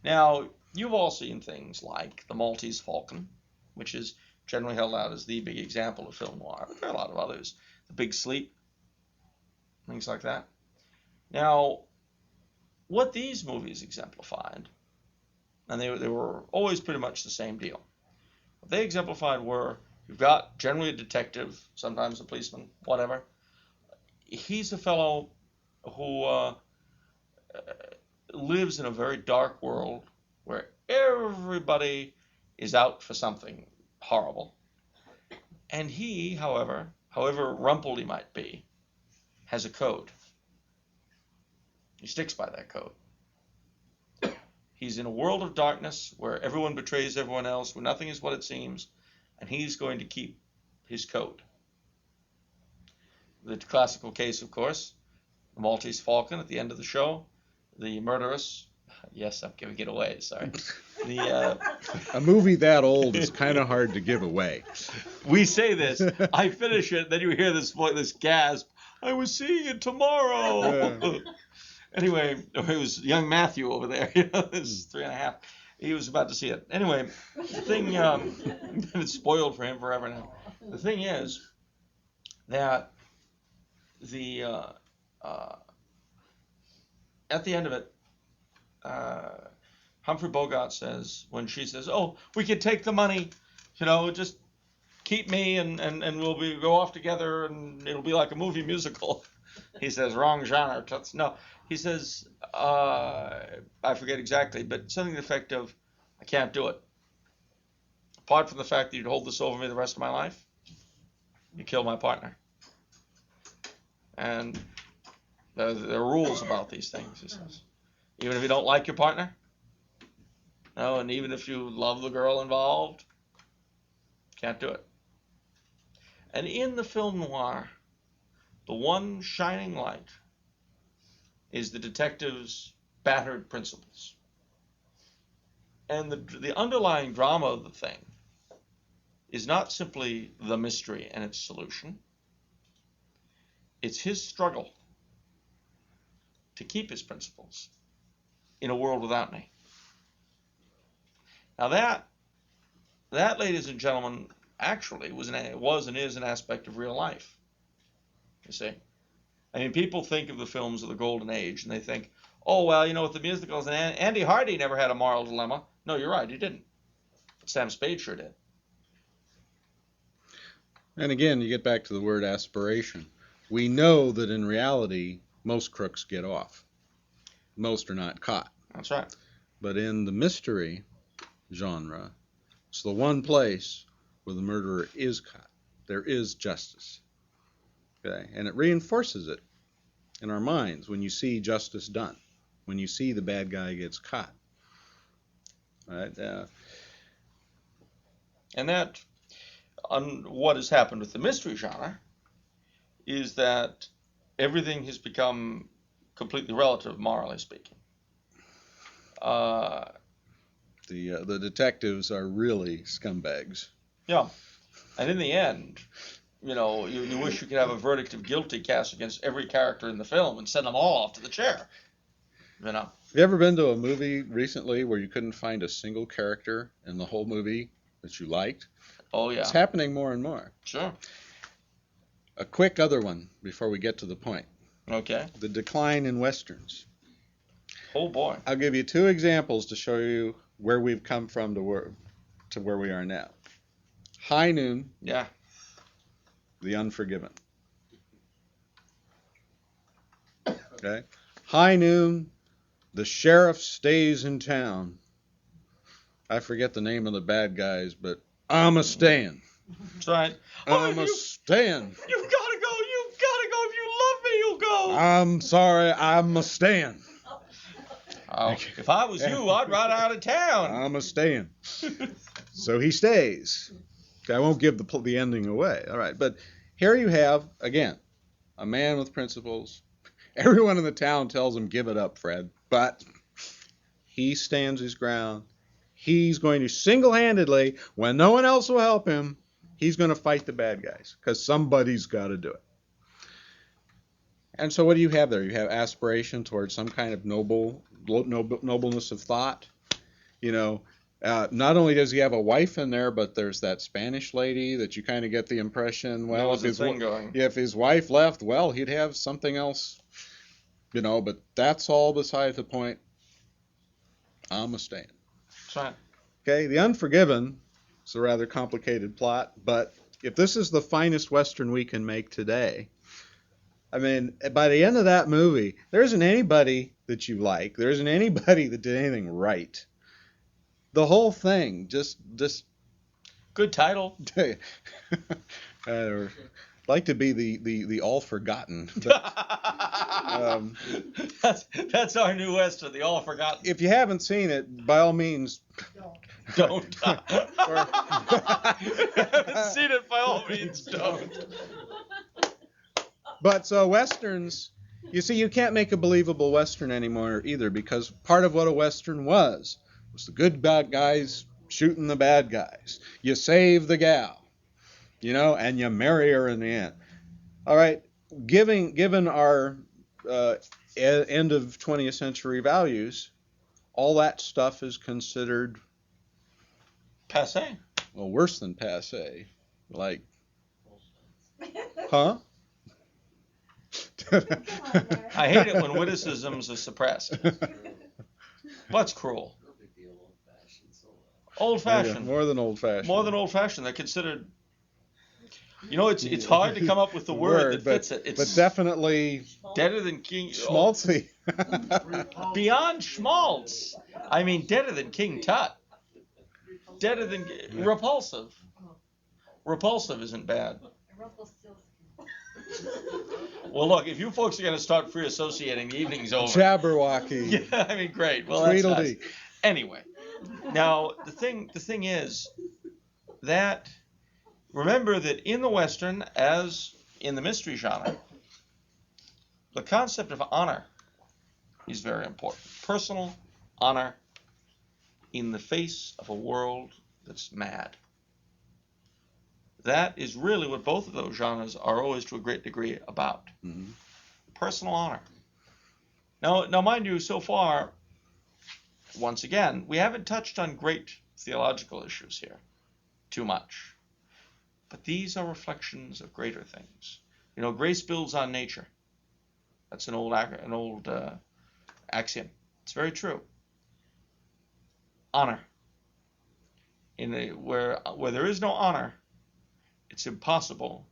Now, you've all seen things like The Maltese Falcon, which is generally held out as the big example of film noir. But there are a lot of others. The Big Sleep, things like that. Now, what these movies exemplified, and they were always pretty much the same deal. What they exemplified were, you've got generally a detective, sometimes a policeman, whatever. He's a fellow who lives in a very dark world where everybody is out for something horrible. And he, however rumpled he might be, has a code. He sticks by that code. He's in a world of darkness where everyone betrays everyone else, where nothing is what it seems, and he's going to keep his code. The classical case, of course, the Maltese Falcon at the end of the show, the murderess. Yes, I'm giving it away, sorry.
A movie that old is kind of hard to give away.
We say this, I finish it, then you hear this gasp, I was seeing it tomorrow.
Yeah.
Anyway, it was young Matthew over there, this is 3.5. He was about to see it. Anyway, the thing, it's spoiled for him forever now. The thing is that at the end of it, Humphrey Bogart says, when she says, "Oh, we could take the money, just keep me and we'll go off together and it'll be like a movie musical." He says, "Wrong genre." No, he says, I forget exactly, but something to the effect of, "I can't do it. Apart from the fact that you'd hold this over me the rest of my life, you kill my partner." And there are rules about these things, he says. Even if you don't like your partner, and even if you love the girl involved, can't do it. And in the film noir, the one shining light is the detective's battered principles. And the underlying drama of the thing is not simply the mystery and its solution. It's his struggle to keep his principles in a world without me. Now that, ladies and gentlemen, actually was and is an aspect of real life. You see, I mean, people think of the films of the Golden Age and they think, "Oh well, with the musicals, and Andy Hardy never had a moral dilemma." No, you're right, he didn't. But Sam Spade sure did.
And again, you get back to the word aspiration. We know that in reality, most crooks get off. Most are not caught.
That's right.
But in the mystery genre, it's the one place where the murderer is caught. There is justice. Okay? And it reinforces it in our minds when you see justice done, when you see the bad guy gets caught. Right?
And that, what has happened with the mystery genre, is that everything has become completely relative, morally speaking.
The detectives are really scumbags.
Yeah. And in the end, you wish you could have a verdict of guilty cast against every character in the film and send them all off to the chair.
Have you ever been to a movie recently where you couldn't find a single character in the whole movie that you liked?
Oh, yeah.
It's happening more and more.
Sure.
A quick other one before we get to the point.
Okay.
The decline in Westerns.
Oh, boy.
I'll give you 2 examples to show you where we've come from to where we are now. High Noon,
Yeah.
The Unforgiven. Okay. High Noon, The Sheriff Stays in Town. I forget the name of the bad guys, but I'm a staying.
That's right.
I'm a staying.
You've got to go. You've got to go. If you love me, you'll go.
I'm sorry, I'm a staying.
Oh, if I was you, I'd ride out of town.
I'm a staying. So he stays. I won't give the ending away. All right, but here you have, again, a man with principles. Everyone in the town tells him, give it up, Fred. But he stands his ground. He's going to single-handedly, when no one else will help him, he's going to fight the bad guys because somebody's got to do it. And so what do you have there? You have aspiration towards some kind of nobleness of thought. You know, not only does he have a wife in there, but there's that Spanish lady that you kind of get the impression, well, if his wife left, well, he'd have something else, you know, but that's all beside the point. I'm a staying.
That's right.
Okay, The Unforgiven is a rather complicated plot, but if this is the finest Western we can make today, I mean, by the end of that movie, there isn't anybody that you like. There isn't anybody that did anything right. The whole thing, just
Good title.
I'd like to be the all forgotten. But,
that's our new Western, the All Forgotten.
if you haven't seen it, by all means,
Don't. Haven't seen it, by all means, don't.
But so Westerns, you see, you can't make a believable Western anymore either, because part of what a Western was the good bad guys shooting the bad guys. You save the gal, you know, and you marry her in the end. All right, given our end of 20th century values, all that stuff is considered,
Passé.
well, worse than passé. Like, huh?
I hate it when witticisms are suppressed. What's cruel? Old-fashioned.
More than old-fashioned.
More than old-fashioned. They're considered. You know, it's hard to come up with the word that fits it. It's
but definitely
deader than King.
schmaltzy.
Beyond schmaltz. I mean, deader than King Tut. Deader than repulsive. Repulsive isn't bad. Well, look, if you folks are going to start free associating, the evening's over.
Jabberwocky.
Yeah, I mean, great. Well, that's
Tweedledee.
nice. Anyway, now the thing is that remember that in the Western, as in the mystery genre, the concept of honor is very important. Personal honor in the face of a world that's mad. That is really what both of those genres are always to a great degree about.
Mm-hmm.
Personal honor. Now, mind you, so far, once again, we haven't touched on great theological issues here too much. But these are reflections of greater things. You know, grace builds on nature. That's an old axiom. It's very true. Honor. Where there is no honor, it's impossible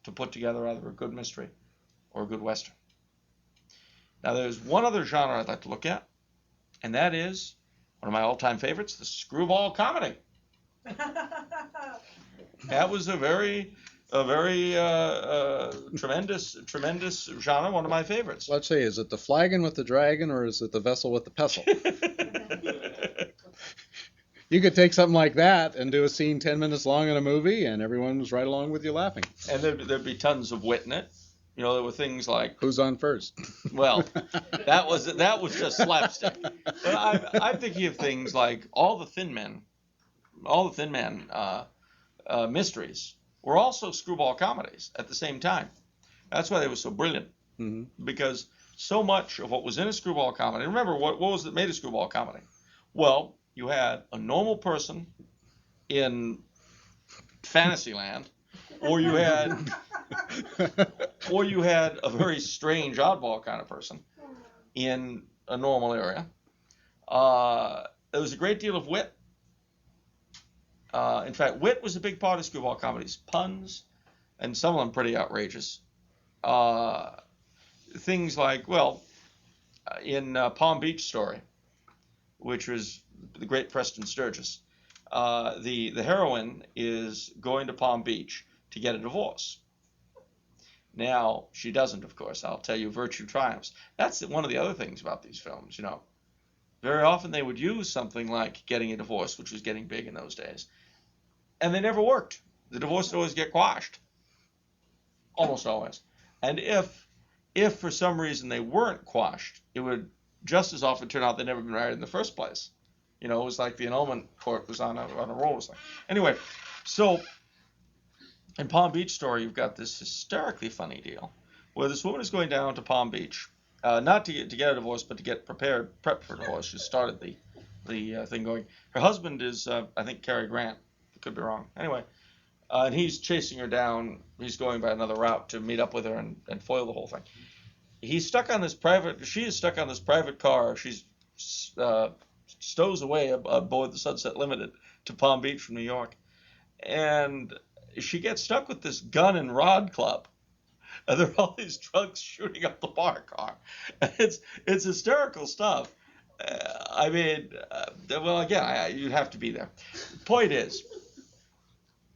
to put together either a good mystery or a good Western. Now, there's one other genre I'd like to look at, and that is one of my all-time favorites, the Screwball Comedy. That was a very tremendous genre, one of my favorites.
Let's see, is it the flagon with the dragon or is it the vessel with the pestle? You could take something like that and do a scene 10 minutes long in a movie and everyone was right along with you laughing.
And there'd be tons of wit in it. You know, there were things like,
who's on first?
Well, that was just slapstick. But I'm thinking of things like all the Thin Men mysteries were also screwball comedies at the same time. That's why they were so brilliant.
Mm-hmm.
Because so much of what was in a screwball comedy, remember, what was it made a screwball comedy? Well, you had a normal person in Fantasyland or you had a very strange oddball kind of person in a normal area. There was a great deal of wit. In fact, wit was a big part of Screwball Comedy's puns, and some of them pretty outrageous. Things like, in Palm Beach Story, which was the great Preston Sturgis, the heroine is going to Palm Beach to get a divorce. Now, she doesn't, of course. I'll tell you, virtue triumphs. That's one of the other things about these films, you know. Very often they would use something like getting a divorce, which was getting big in those days. And they never worked. The divorce would always get quashed. Almost always. And if for some reason they weren't quashed, it would just as often turn out they'd never been married in the first place. You know, it was like the annulment court was on a roll or something. Anyway, so in Palm Beach Story, you've got this hysterically funny deal where this woman is going down to Palm Beach, not to get a divorce, but to get prepped for divorce. She started the thing going. Her husband is, I think, Cary Grant. Could be wrong. Anyway, and he's chasing her down. He's going by another route to meet up with her and foil the whole thing. She is stuck on this private car. She's stows away aboard the Sunset Limited to Palm Beach from New York. And she gets stuck with this gun and rod club. And there are all these drunks shooting up the bar car. It's hysterical stuff. Again, you'd have to be there. The point is,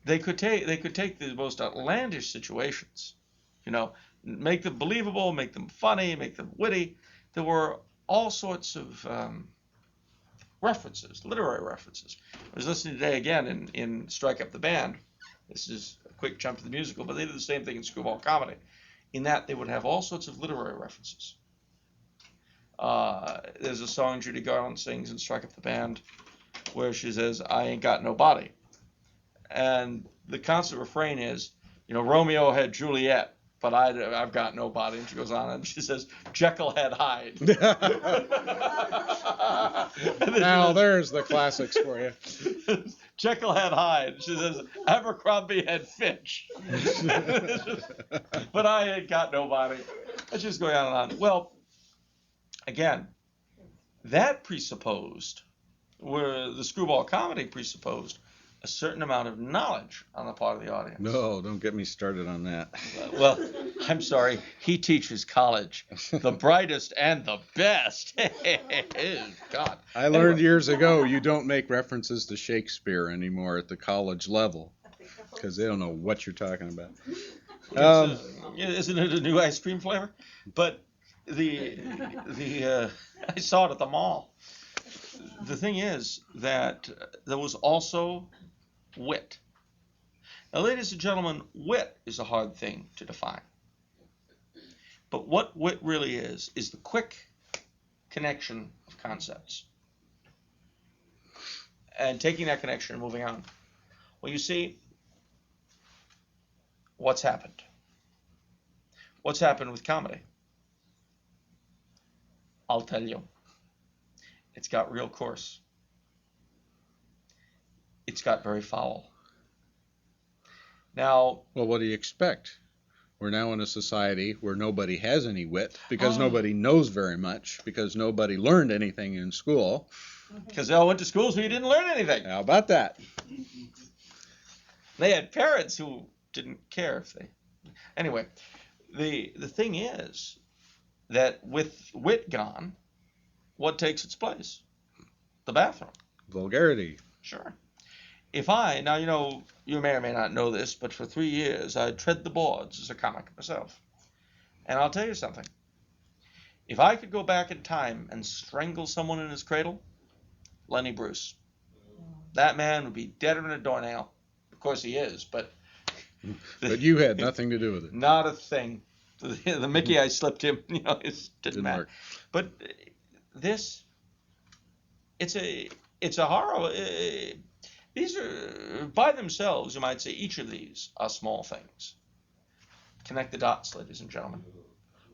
they could take the most outlandish situations, you know, make them believable, make them funny, make them witty. There were all sorts of references, literary references. I was listening today again in Strike Up the Band. This is a quick jump to the musical, but they did the same thing in Screwball Comedy, in that they would have all sorts of literary references. There's a song Judy Garland sings in Strike Up the Band where she says, "I ain't got no body." And the constant refrain is, you know, Romeo had Juliet, but I've got no body. And she goes on and she says, Jekyll had Hyde.
Now there's the classics for you.
Jekyll had Hyde. She says, Abercrombie had Finch. But I ain't got no body. It's just going on and on. Well, again, that presupposed, where the Screwball Comedy presupposed, a certain amount of knowledge on the part of the audience.
No, don't get me started on that.
Well, I'm sorry. He teaches college. The brightest and the best. God.
I learned years ago you don't make references to Shakespeare anymore at the college level because they don't know what you're talking about.
Isn't it a new ice cream flavor? But I saw it at the mall. The thing is that there was also wit. Now, ladies and gentlemen, wit is a hard thing to define. But what wit really is the quick connection of concepts. And taking that connection and moving on. Well, you see, what's happened? What's happened with comedy? I'll tell you. It's got real coarse. It's got very foul. Now,
well, what do you expect? We're now in a society where nobody has any wit because nobody knows very much, because nobody learned anything in school.
Because they all went to schools where you didn't learn anything.
How about that?
They had parents who didn't care if they... Anyway, the thing is that with wit gone, what takes its place? The bathroom.
Vulgarity.
Sure. Now, you know, you may or may not know this, but for 3 years I tread the boards as a comic myself. And I'll tell you something. If I could go back in time and strangle someone in his cradle, Lenny Bruce. That man would be deader than a doornail. Of course he is, but...
But you had nothing to do with it.
Not a thing. The Mickey I slipped him, you know, it didn't matter.
Work.
But this, it's a horror. These are, by themselves, you might say, each of these are small things. Connect the dots, ladies and gentlemen.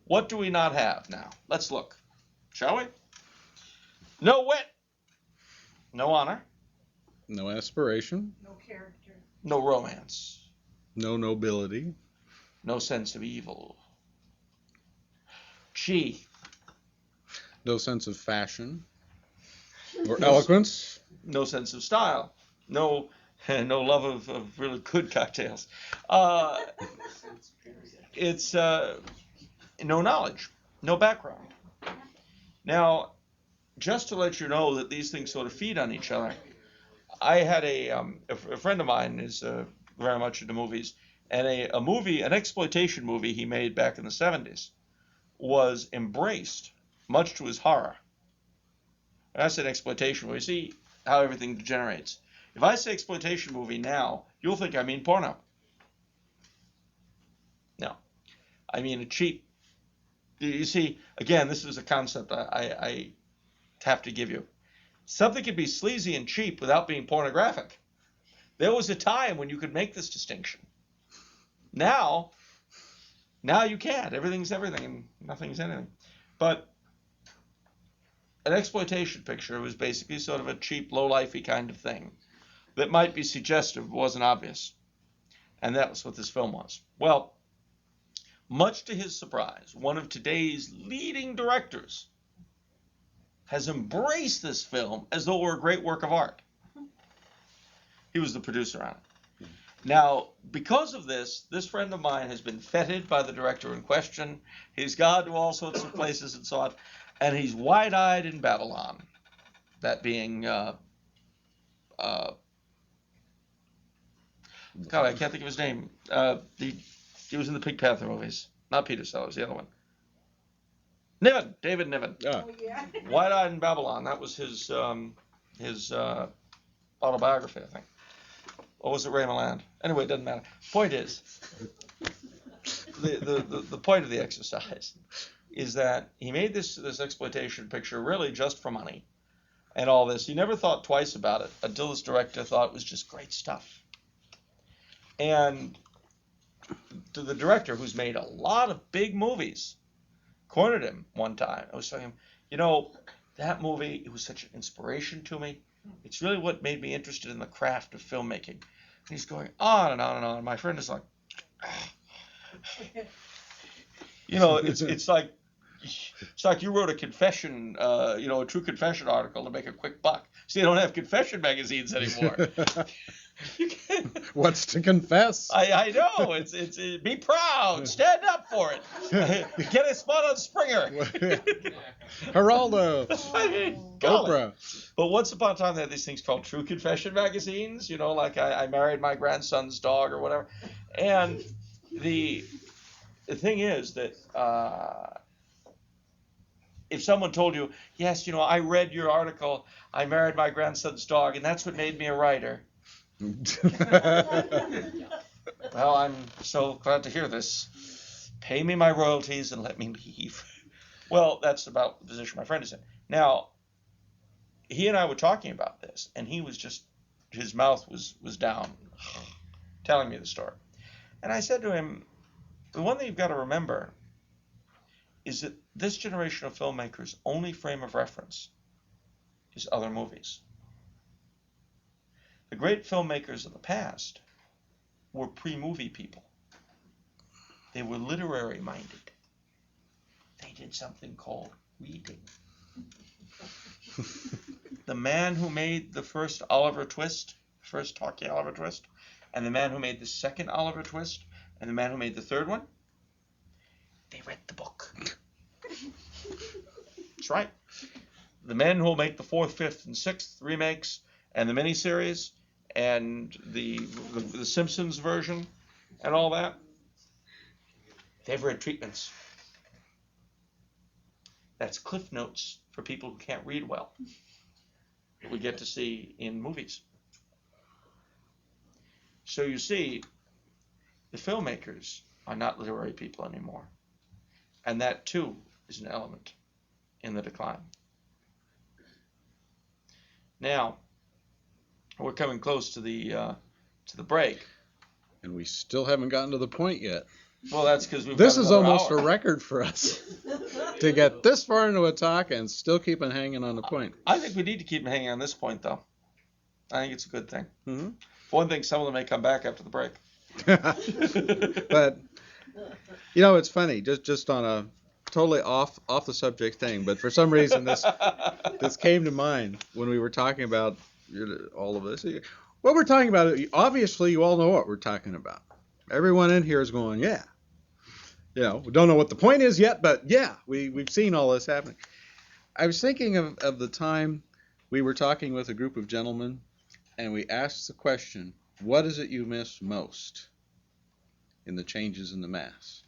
What do we not have now? Let's look, shall we? No wit. No honor.
No aspiration.
No character.
No romance.
No nobility.
No sense of evil. Chi.
No sense of fashion or eloquence.
No sense of style. No love of really good cocktails. It's no knowledge, no background. Now, just to let you know that these things sort of feed on each other, I had a friend of mine is very much into movies, and an exploitation movie he made back in the 70s was embraced, much to his horror. And I said exploitation movie. See how everything degenerates. If I say exploitation movie now, you'll think I mean porno. No, I mean a cheap. You see, again, this is a concept I have to give you. Something could be sleazy and cheap without being pornographic. There was a time when you could make this distinction. Now you can't. Everything's everything and nothing's anything. But an exploitation picture was basically sort of a cheap, low-lifey kind of thing that might be suggestive but wasn't obvious. And that was what this film was. Well, much to his surprise, one of today's leading directors has embraced this film as though it were a great work of art. He was the producer on it. Now, because of this friend of mine has been feted by the director in question. He's gone to all sorts of places and so on, and he's wide-eyed in Babylon. That being, God, I can't think of his name. He was in the Pink Panther movies. Not Peter Sellers, the other one. Niven, David Niven.
Yeah.
Oh, yeah.
Wide-Eyed in Babylon. That was his autobiography, I think. Or was it Ray Milland? Anyway, it doesn't matter. Point is, the point of the exercise is that he made this exploitation picture really just for money and all this. He never thought twice about it until his director thought it was just great stuff. And to the director, who's made a lot of big movies, cornered him one time. I was telling him, you know, that movie, it was such an inspiration to me. It's really what made me interested in the craft of filmmaking. And he's going on and on and on. My friend is like, you know, it's like you wrote a confession, a true confession article to make a quick buck. So you don't have confession magazines anymore. You can't.
What's to confess?
I know. It's be proud. Stand up for it. Get a spot on Springer.
Geraldo. Oprah.
But once upon a time, they had these things called true confession magazines. You know, like I married my grandson's dog or whatever. And the thing is that if someone told you, yes, you know, I read your article, I married my grandson's dog, and that's what made me a writer. Well, I'm so glad to hear this. Pay me my royalties and let me leave. Well, that's about the position my friend is in. Now, he and I were talking about this, and he was just, his mouth was down, telling me the story. And I said to him, the one thing you've got to remember is that this generation of filmmakers' only frame of reference is other movies. The great filmmakers of the past were pre-movie people. They were literary minded. They did something called reading. The man who made the first Oliver Twist, first talkie Oliver Twist, and the man who made the second Oliver Twist, and the man who made the third one, they read the book. That's right. The men who will make the fourth, fifth, and sixth remakes, and the miniseries, and the Simpsons version, and all that, they've read treatments. That's Cliff Notes for people who can't read well. We get to see in movies. So you see, the filmmakers are not literary people anymore. And that, too, is an element in the decline. Now, we're coming close to the break.
And we still haven't gotten to the point yet.
Well, that's because we've
This
got
is
another
almost
hour.
a record for us to get this far into a talk and still keep it hanging on the point.
I think we need to keep hanging on this point, though. I think it's a good thing.
Mm-hmm.
For one thing, some of them may come back after the break.
But it's funny. Just on a totally off the subject thing, but for some reason this came to mind when we were talking about all of this. What we're talking about, obviously, you all know what we're talking about. Everyone in here is going, yeah. We don't know what the point is yet, but yeah, we've seen all this happening. I was thinking of the time we were talking with a group of gentlemen, and we asked the question, what is it you miss most in the changes in the Mass?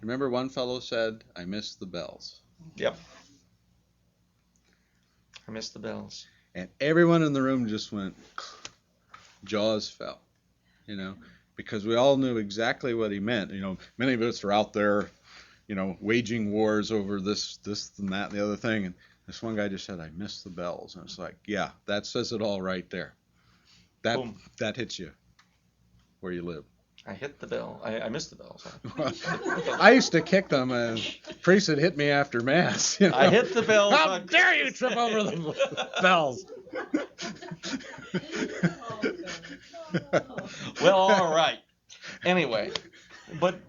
Remember one fellow said, I miss the bells.
Yep. I miss the bells.
And everyone in the room just went, jaws fell, because we all knew exactly what he meant. Many of us are out there, waging wars over this and that and the other thing. And this one guy just said, I miss the bells. And it's like, yeah, that says it all right there.
Boom.
That hits you where you live.
I hit the bell. I missed the bells.
I used to kick them, and priests would hit me after Mass.
I hit the bells.
How dare you trip over the bells?
Well, all right. Anyway, but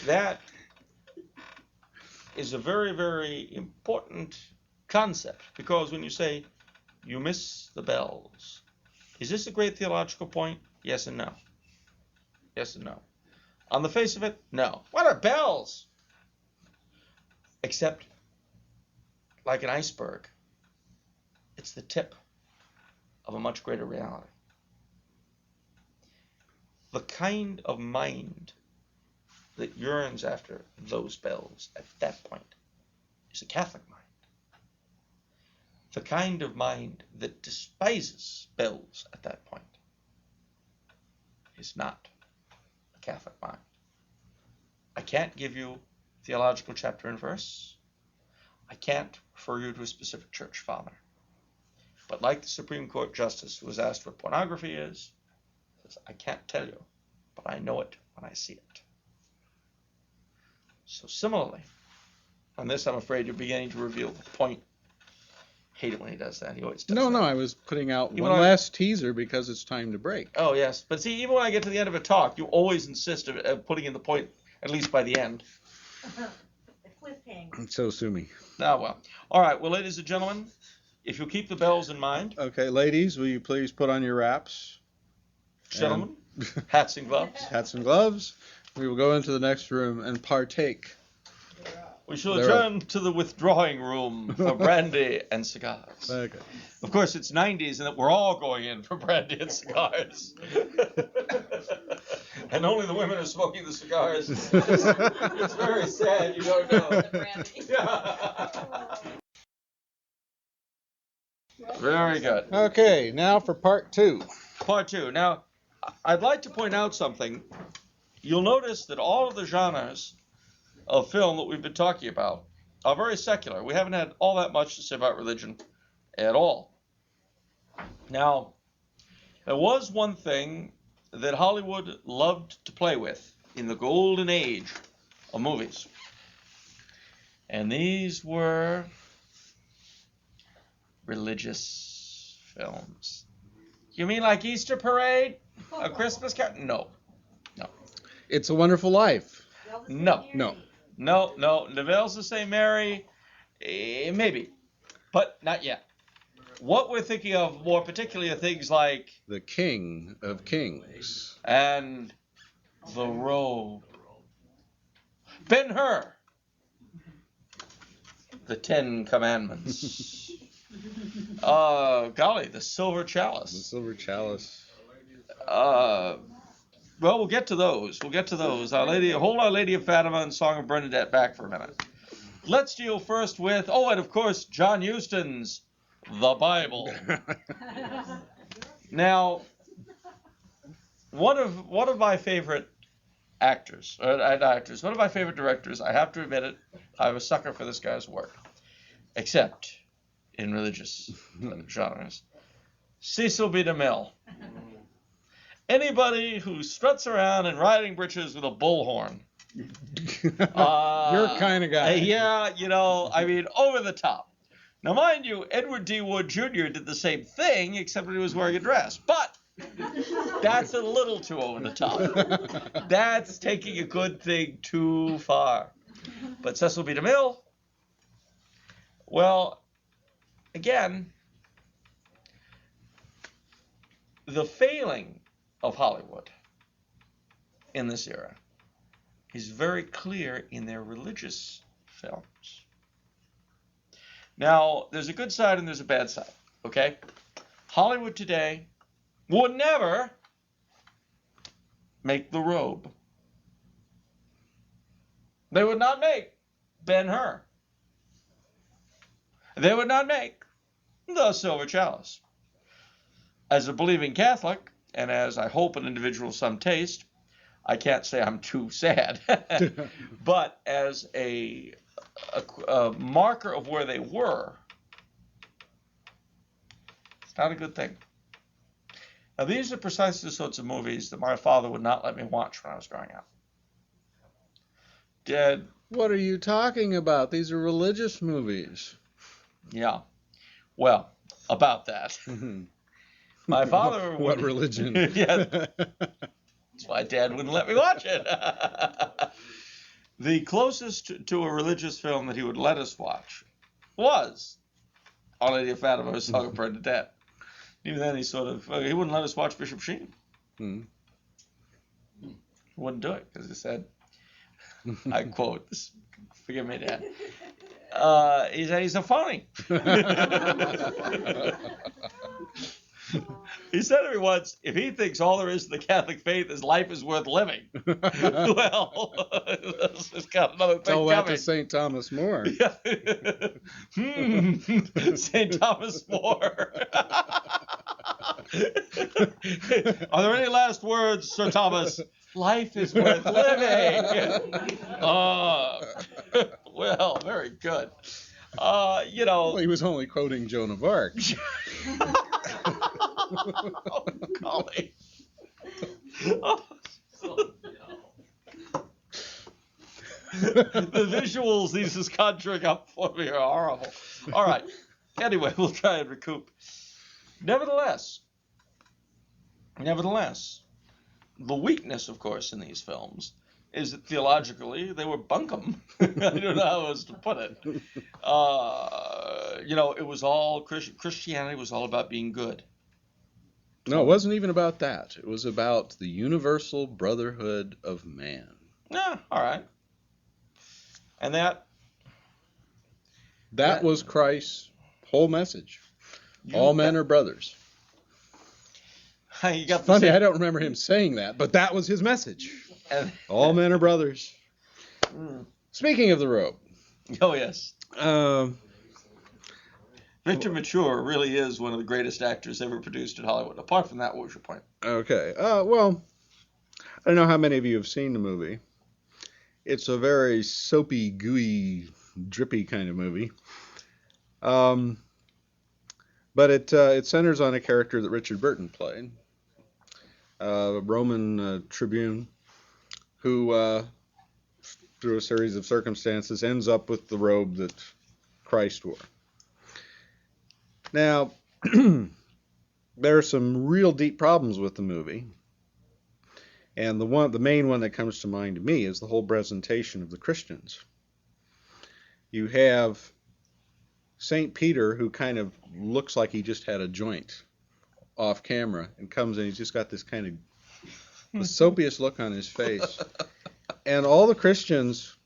that is a very, very important concept, because when you say you miss the bells, is this a great theological point? Yes and no. Yes and no. On the face of it, no. What are bells? Except, like an iceberg, it's the tip of a much greater reality. The kind of mind that yearns after those bells at that point is a Catholic mind. The kind of mind that despises bells at that point is not a Catholic mind. I can't give you theological chapter and verse. I can't refer you to a specific church father. But like the Supreme Court justice who was asked what pornography is, says, I can't tell you, but I know it when I see it. So similarly, on this I'm afraid you're beginning to reveal the point. Hate it when he does that. He always does that.
No, I was putting out one last teaser because it's time to break.
Oh, yes. But see, even when I get to the end of a talk, you always insist of putting in the point, at least by the end.
The cliffhanger.
So sue me.
Ah, well. All right. Well, ladies and gentlemen, if you'll keep the bells in mind.
Okay, ladies, will you please put on your wraps?
Gentlemen, hats and gloves.
Hats and gloves. We will go into the next room and partake.
We shall adjourn to the withdrawing room for brandy and cigars.
Okay.
Of course, it's 90s and that we're all going in for brandy and cigars. And only the women are smoking the cigars. It's very sad, you don't know. Very good.
Okay, now for part two.
Part two. Now, I'd like to point out something. You'll notice that all of the genres of film that we've been talking about are very secular. We haven't had all that much to say about religion at all. Now, there was one thing that Hollywood loved to play with in the golden age of movies. And these were religious films. You mean like Easter Parade? A Christmas Carol? No.
It's a Wonderful Life.
No.
No.
Neville's the St. Mary, maybe, but not yet. What we're thinking of more particularly are things like
The King of Kings.
And The Robe. Ben-Hur. The Ten Commandments. Golly, The Silver Chalice.
The Silver Chalice.
Well, we'll get to those. Our Lady, hold Our Lady of Fatima and Song of Bernadette back for a minute. Let's deal first with, and of course, John Huston's The Bible. Now, one of my favorite actors, one of my favorite directors, I have to admit it, I'm a sucker for this guy's work, except in religious genres. Cecil B. DeMille. Anybody who struts around in riding breeches with a bullhorn.
You're kind of guy.
Yeah, over the top. Now, mind you, Edward D. Wood Jr. did the same thing, except that he was wearing a dress. But That's a little too over the top. That's taking a good thing too far. But Cecil B. DeMille, well, again, the failing of Hollywood in this era is very clear in their religious films. Now, there's a good side and there's a bad side, okay? Hollywood today would never make The Robe. They would not make Ben-Hur. They would not make The Silver Chalice. As a believing Catholic, and as I hope an individual of some taste, I can't say I'm too sad, but as a marker of where they were, it's not a good thing. Now, these are precisely the sorts of movies that my father would not let me watch when I was growing up. Dead.
What are you talking about? These are religious movies.
Yeah. Well, about that. My father.
What religion?
Yeah. That's why Dad wouldn't let me watch it. The closest to a religious film that he would let us watch was Our Lady of Fatima, Song of Prayer to Death. Even then, he wouldn't let us watch Bishop Sheen. He wouldn't do it because he said, I quote, forgive me, Dad, he said he's a phony. He said to me once, if he thinks all there is to the Catholic faith is life is worth living, well, it's got another thing
Tell
coming.
that to St. Thomas More.
St. Thomas More. Are there any last words, Sir Thomas? Life is worth living. Well, very good.
Well, he was only quoting Joan of Arc.
Oh, golly. The visuals these is conjuring up for me are horrible. All right. Anyway, we'll try and recoup. Nevertheless, the weakness, of course, in these films is that theologically they were bunkum. I don't know how else to put it. It was all Christianity was all about being good.
No, it wasn't even about that. It was about the universal brotherhood of man.
Yeah, all right. And that
was Christ's whole message. All men are brothers.
You got
It's funny, I don't remember him saying that, but that was his message. All men are brothers. Speaking of the robe.
Oh, yes. Victor Mature really is one of the greatest actors ever produced in Hollywood. Apart from that, what was your point?
Okay. Well, I don't know how many of you have seen the movie. It's a very soapy, gooey, drippy kind of movie. But it centers on a character that Richard Burton played, a Roman tribune who, through a series of circumstances, ends up with the robe that Christ wore. Now, there are some real deep problems with the movie, and the main one that comes to mind to me is the whole presentation of the Christians. You have St. Peter, who kind of looks like he just had a joint off camera, and comes in, he's just got this kind of the soapiest look on his face. And all the Christians,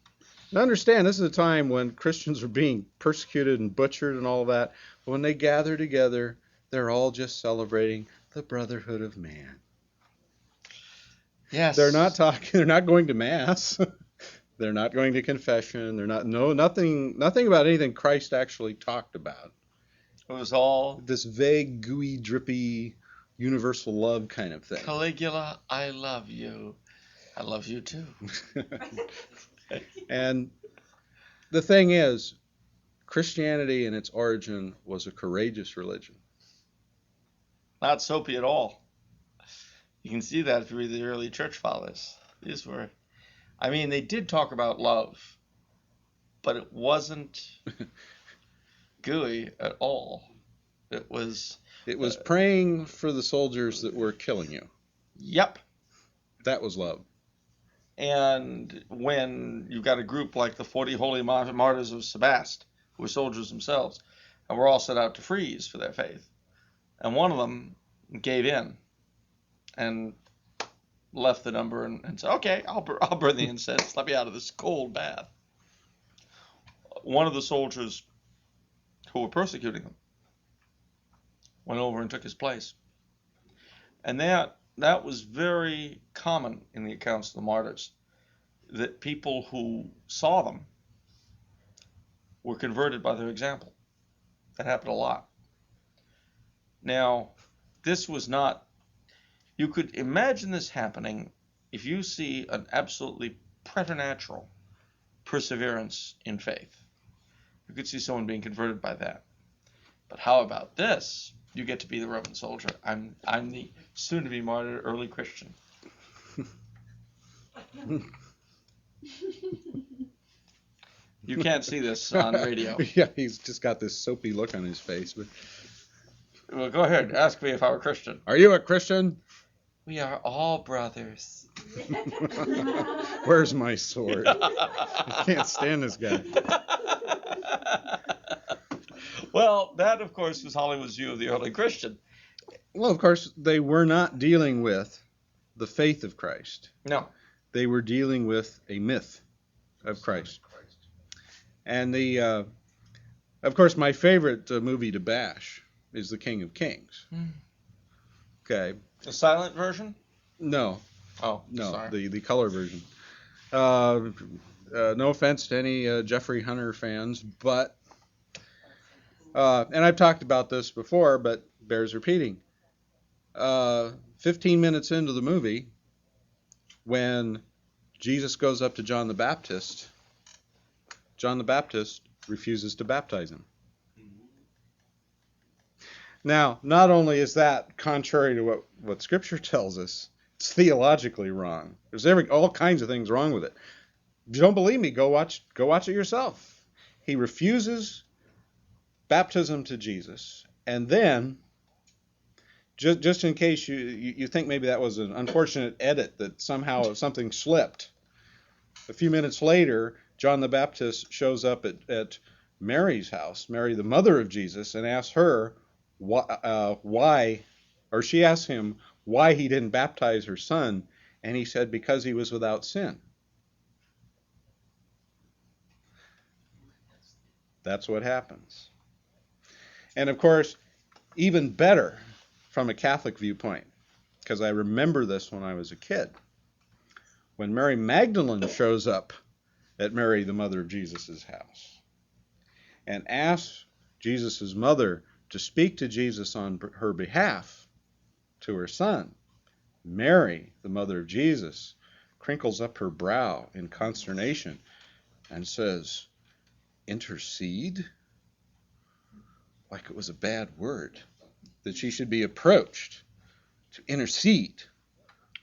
and understand, this is a time when Christians are being persecuted and butchered and all of that. But when they gather together, they're all just celebrating the brotherhood of man.
Yes.
They're not going to Mass. They're not going to confession. Nothing about anything Christ actually talked about.
It was all
this vague, gooey, drippy, universal love kind of thing.
Caligula, I love you. I love you too.
And the thing is, Christianity in its origin was a courageous religion.
Not soapy at all. You can see that if you read the early church fathers. They did talk about love, but it wasn't gooey at all. It was
It was praying for the soldiers that were killing you.
Yep.
That was love.
And when you've got a group like the 40 Holy Martyrs of Sebast, who were soldiers themselves, and were all set out to freeze for their faith, and one of them gave in and left the number and said, okay, I'll burn the incense, let me out of this cold bath. One of the soldiers who were persecuting him went over and took his place. And that was very common in the accounts of the martyrs, that people who saw them were converted by their example. That happened a lot. Now, this was not, you could imagine this happening if you see an absolutely preternatural perseverance in faith. You could see someone being converted by that. But how about this? You get to be the Roman soldier. I'm the soon-to-be martyred early Christian. You can't see this on radio.
Yeah, he's just got this soapy look on his face. But
Well, go ahead. Ask me if I were Christian.
are you a Christian?
We are all brothers.
Where's my sword? I can't stand this guy.
Well, that, of course, was Hollywood's view of the early Christian.
Well, of course, they were not dealing with the faith of Christ.
No.
They were dealing with a myth of Christ. And of course, my favorite movie to bash is The King of Kings. Okay.
The silent version?
No,
Oh,
no,
sorry.
the color version. No offense to any Jeffrey Hunter fans, but and I've talked about this before, but bears repeating. 15 minutes into the movie, when Jesus goes up to John the Baptist refuses to baptize him. Now, not only is that contrary to what Scripture tells us, it's theologically wrong. There's all kinds of things wrong with it. If you don't believe me, go watch it yourself. He refuses baptism to Jesus, and then, just in case you think maybe that was an unfortunate edit, that somehow something slipped, a few minutes later, John the Baptist shows up at Mary's house, Mary, the mother of Jesus, and asks her why, or she asks him why he didn't baptize her son, and he said because he was without sin. That's what happens. And of course, even better from a Catholic viewpoint, because I remember this when I was a kid, when Mary Magdalene shows up at Mary, the mother of Jesus' house, and asks Jesus' mother to speak to Jesus on her behalf to her son, Mary, the mother of Jesus, crinkles up her brow in consternation and says, "Intercede?" Like it was a bad word, that she should be approached to intercede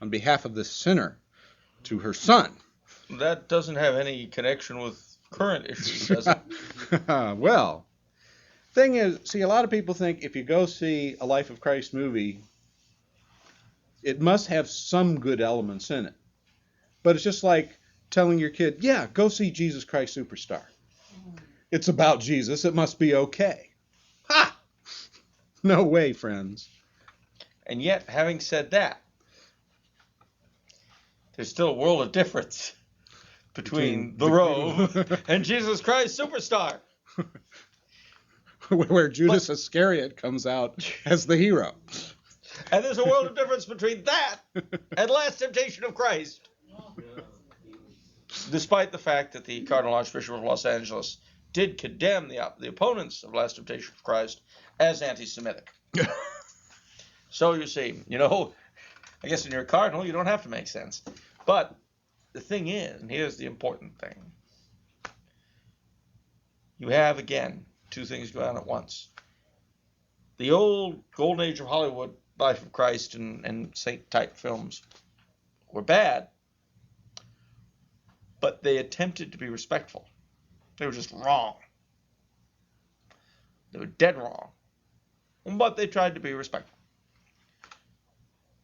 on behalf of this sinner to her son.
That doesn't have any connection with current issues, does it?
Well, thing is, see, a lot of people think if you go see a Life of Christ movie, it must have some good elements in it. But it's just like telling your kid, yeah, go see Jesus Christ Superstar. It's about Jesus. It must be okay. Ha! No way, friends.
And yet, having said that, there's still a world of difference between The Robe and Jesus Christ Superstar.
Where Judas Iscariot comes out as the hero.
And there's a world of difference between that and Last Temptation of Christ. Despite the fact that the Cardinal Archbishop of Los Angeles did condemn the opponents of Last Temptation of Christ as anti-Semitic. So you see, I guess when you're a cardinal, you don't have to make sense. But the thing is, and here's the important thing, you have, again, two things going on at once. The old golden age of Hollywood, Life of Christ and saint-type films were bad, but they attempted to be respectful. They were just wrong. They were dead wrong. but they tried to be respectful.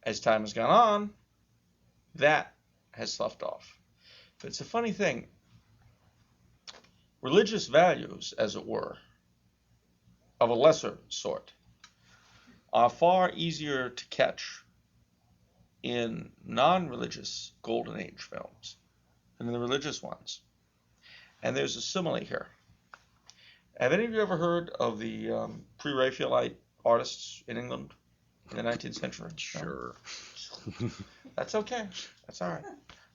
As time has gone on, that has sloughed off. But it's a funny thing. Religious values, as it were, of a lesser sort, are far easier to catch in non-religious Golden Age films than in the religious ones. And there's a simile here. Have any of you ever heard of the pre-Raphaelite artists in England in the 19th century?
Sure.
No? That's okay. That's all right.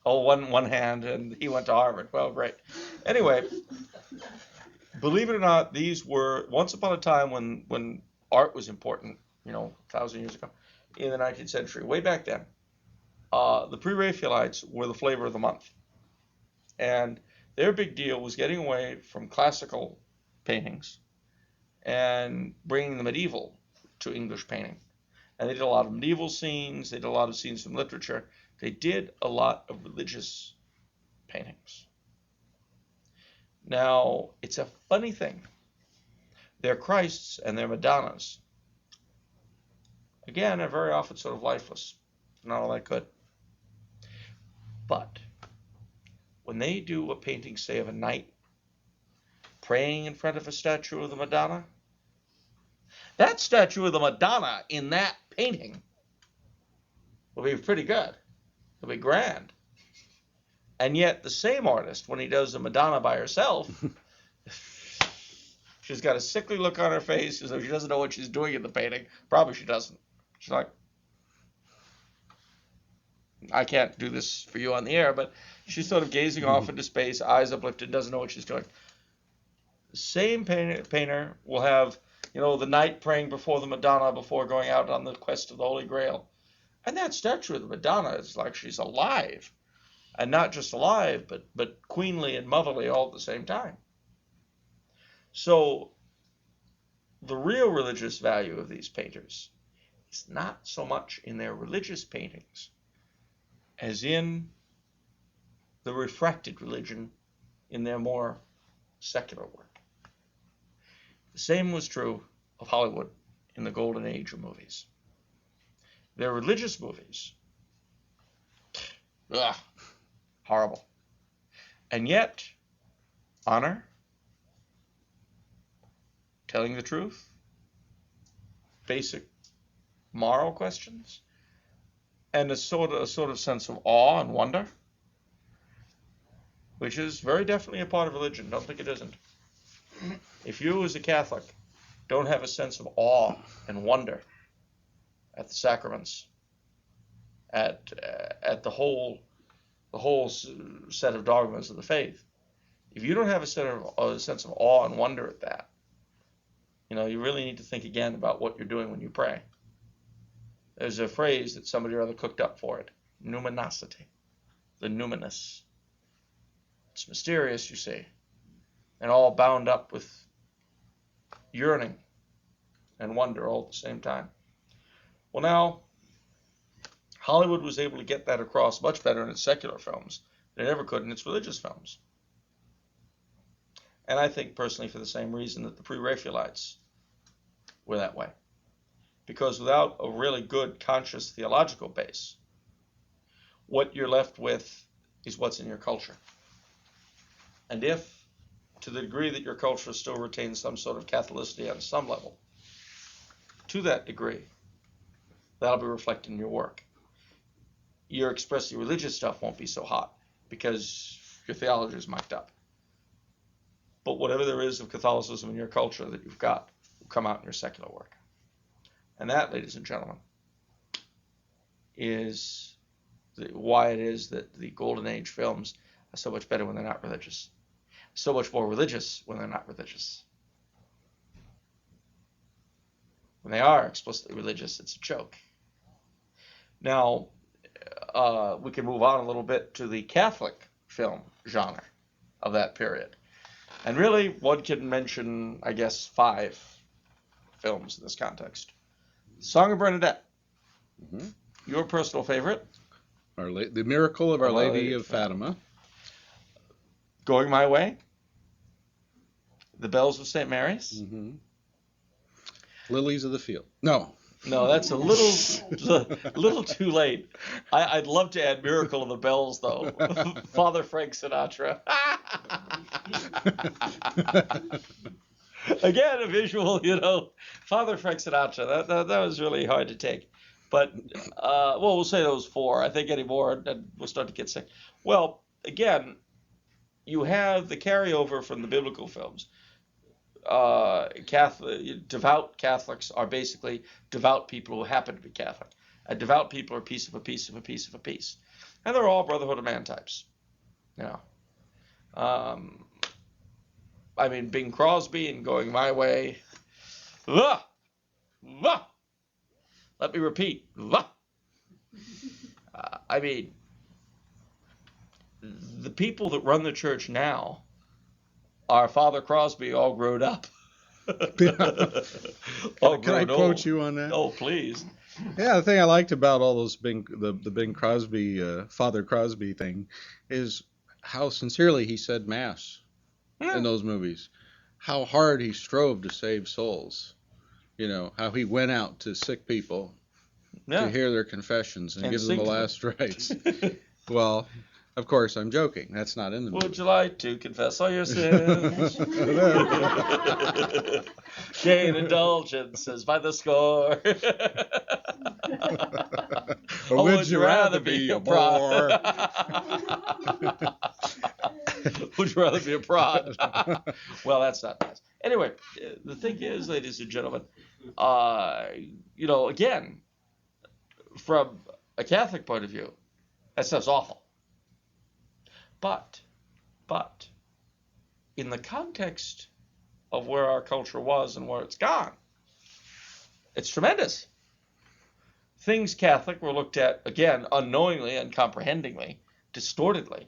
Oh, one hand, and he went to Harvard. Well, great. Anyway, believe it or not, these were once upon a time when art was important, 1,000 years ago, in the 19th century, way back then. The pre-Raphaelites were the flavor of the month. And their big deal was getting away from classical paintings and bringing the medieval to English painting. And they did a lot of medieval scenes. They did a lot of scenes from literature. They did a lot of religious paintings. Now, it's a funny thing. Their Christs and their Madonnas, again, are very often sort of lifeless. Not all that good. But when they do a painting, say, of a knight praying in front of a statue of the Madonna, that statue of the Madonna in that painting will be pretty good. It'll be grand. And yet the same artist, when he does the Madonna by herself, she's got a sickly look on her face as though she doesn't know what she's doing in the painting. Probably she doesn't. She's like, I can't do this for you on the air, but she's sort of gazing off into space, eyes uplifted, doesn't know what she's doing. The same painter will have, the knight praying before the Madonna before going out on the quest of the Holy Grail. And that statue of the Madonna is like she's alive. And not just alive, but queenly and motherly all at the same time. So the real religious value of these painters is not so much in their religious paintings as in the refracted religion in their more secular work. The same was true of Hollywood in the golden age of movies. Their religious movies, horrible. And yet, honor, telling the truth, basic moral questions, and a sort of sense of awe and wonder, which is very definitely a part of religion. Don't think it isn't. If you, as a Catholic, don't have a sense of awe and wonder at the sacraments, at the whole set of dogmas of the faith, if you don't have a sense of awe and wonder at that, you really need to think again about what you're doing when you pray. There's a phrase that somebody or other cooked up for it, numinosity, the numinous. It's mysterious, you see, and all bound up with yearning and wonder all at the same time. Well, now, Hollywood was able to get that across much better in its secular films than it ever could in its religious films. And I think personally for the same reason that the pre-Raphaelites were that way. Because without a really good conscious theological base, what you're left with is what's in your culture. And if, to the degree that your culture still retains some sort of Catholicity on some level, to that degree, that'll be reflected in your work. Your expressly religious stuff won't be so hot because your theology is mic'd up. But whatever there is of Catholicism in your culture that you've got will come out in your secular work. And that, ladies and gentlemen, is why it is that the Golden Age films are so much better when they're not religious. So much more religious when they're not religious. When they are explicitly religious, it's a joke. Now, we can move on a little bit to the Catholic film genre of that period. And really, one can mention, I guess, 5 films in this context. Song of Bernadette, your personal favorite.
The Miracle of Our Lady of Fatima.
Going My Way. The Bells of St. Mary's.
Lilies of the Field. No.
No, that's a little too late. I'd love to add Miracle of the Bells, though. Father Frank Sinatra. Again, a visual, Father Frank Sinatra. That was really hard to take. But, we'll say those four. I think any more, and we'll start to get sick. Well, again, you have the carryover from the biblical films. Devout Catholics are basically devout people who happen to be Catholic. Devout people are a piece of a piece of a piece of a piece. And they're all Brotherhood of Man types. Bing Crosby and Going My Way. Let me repeat. The people that run the church now are Father Crosby all grown up.
Can I quote you on that?
Oh, please.
Yeah, the thing I liked about all those the Bing Crosby, Father Crosby thing is how sincerely he said Mass in those movies. How hard he strove to save souls. How he went out to sick people to hear their confessions and give them the last rites. Well, of course, I'm joking. That's not in the movie.
Would you like to confess all your sins? Gain indulgences by the score.
Or would you rather be a bore?
Would you rather be a prod? Well, that's not nice. Anyway, the thing is, ladies and gentlemen, again, from a Catholic point of view, that stuff's awful. But, in the context of where our culture was and where it's gone, it's tremendous. Things Catholic were looked at, again, unknowingly, uncomprehendingly, distortedly,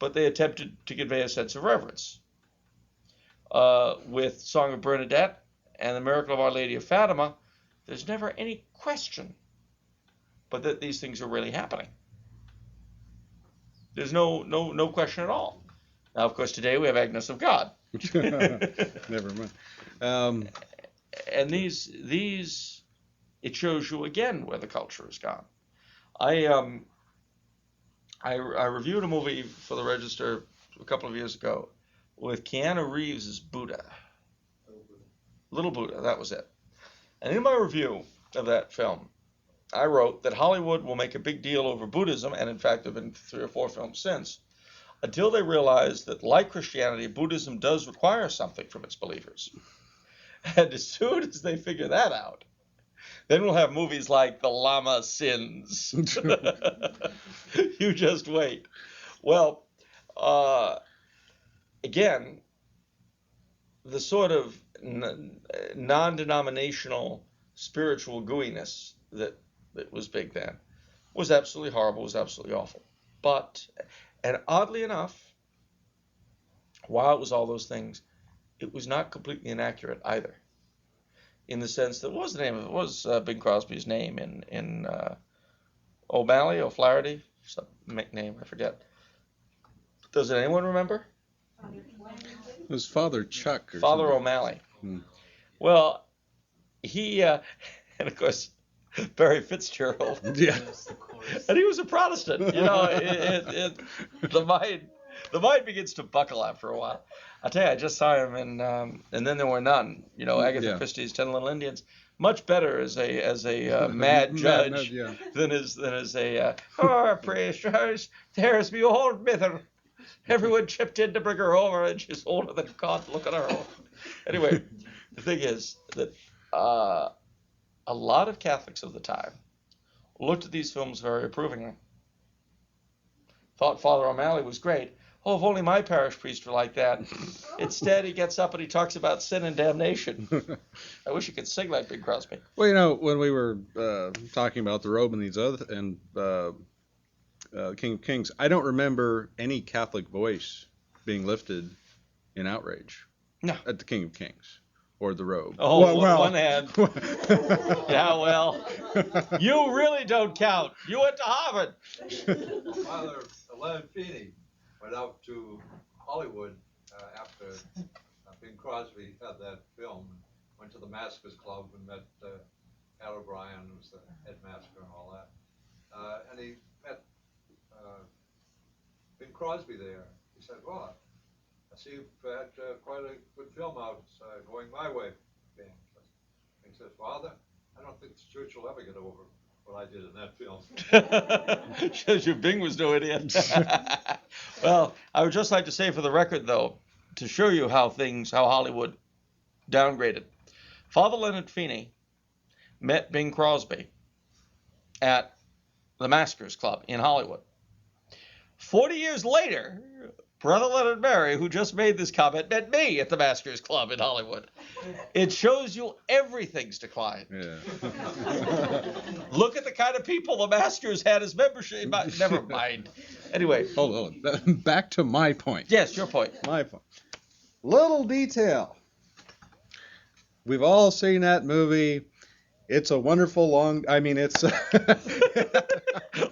but they attempted to convey a sense of reverence. With Song of Bernadette and the Miracle of Our Lady of Fatima, there's never any question but that these things are really happening. There's no question at all. Now, of course, today we have Agnes of God.
Never mind.
And these, it shows you again where the culture has gone. I reviewed a movie for the Register a couple of years ago with Keanu Reeves as Buddha. Little Buddha, that was it. And in my review of that film, I wrote that Hollywood will make a big deal over Buddhism, and in fact there have been 3 or 4 films since, until they realize that, like Christianity, Buddhism does require something from its believers. And as soon as they figure that out, then we'll have movies like The Lama Sins. You just wait. Well, again, the sort of non-denominational spiritual gooiness that was big then was absolutely horrible, was absolutely awful. But, and oddly enough, while it was all those things, it was not completely inaccurate either. In the sense that, what was the name of it? What was Bing Crosby's name in O'Flaherty? Some name, I forget. Does anyone remember?
It was Father Chuck.
Father O'Malley. Well, he, and of course, Barry Fitzgerald.
Yeah.
And he was a Protestant. The mind begins to buckle after a while. I tell you, I just saw him in And Then There Were None. Agatha Christie's 10 Little Indians. Much better as a mad judge than as a precious, there's me old mither. Everyone chipped in to bring her over, and she's older than God. Look at her. Anyway, the thing is that a lot of Catholics of the time looked at these films very approvingly. Thought Father O'Malley was great. Oh, if only my parish priest were like that. Instead, he gets up and he talks about sin and damnation. I wish he could sing like Bing Crosby.
Well, when we were talking about the robe and these other King of Kings, I don't remember any Catholic voice being lifted in outrage at the King of Kings or the robe.
Oh, one hand. Yeah, well, you really don't count. You went to Harvard.
Father Len Feeney went out to Hollywood after Bing Crosby had that film. went to the Maskers Club and met Pat O'Brien, who was the headmaster and all that. And he met Bing Crosby there. He said, well, I see you've had quite a good film out going my way, Bing. He says, Father, I don't think the church will ever get over what I did in that film.
Shows you Bing was no idiot. Well, I would just like to say for the record, though, to show you how Hollywood downgraded. Father Leonard Feeney met Bing Crosby at the Maskers Club in Hollywood. 40 years later, Brother Leonard Berry, who just made this comment, met me at the Maskers Club in Hollywood. It shows you everything's declined.
Yeah.
Look at the kind of people the Maskers had as membership. Never mind. Anyway.
Hold on. Back to my point.
Yes, your point.
My point. Little detail. We've all seen that movie. It's a wonderful long. It's a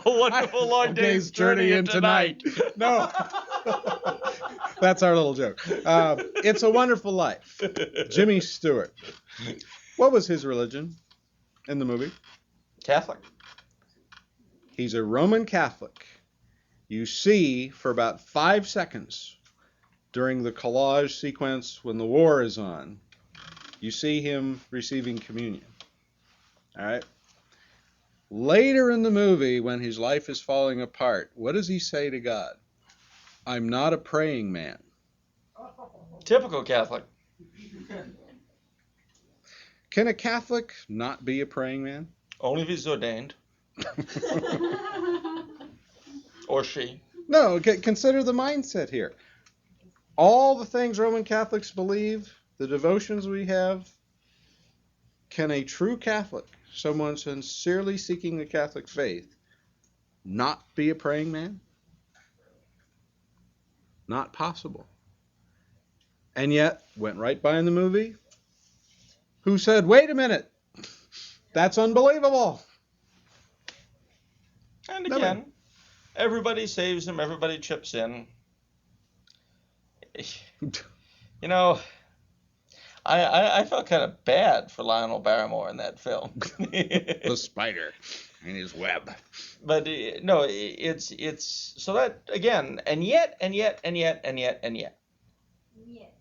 wonderful long day's journey into night.
No. That's our little joke. It's a Wonderful Life. Jimmy Stewart. What was his religion in the movie?
Catholic.
He's a Roman Catholic. You see for about 5 seconds during the collage sequence when the war is on, you see him receiving communion. All right? Later in the movie, when his life is falling apart, what does he say to God? I'm not a praying man.
Typical Catholic.
Can a Catholic not be a praying man?
Only if he's ordained. Or she.
No, consider the mindset here. All the things Roman Catholics believe, the devotions we have, can a true Catholic, someone sincerely seeking the Catholic faith, not be a praying man? Not possible. And yet, went right by in the movie. Who said, wait a minute, that's unbelievable.
And again, everybody saves him, everybody chips in. You know, I felt kind of bad for Lionel Barrymore in that film.
The spider in his web.
But no, it's so that again, and yet.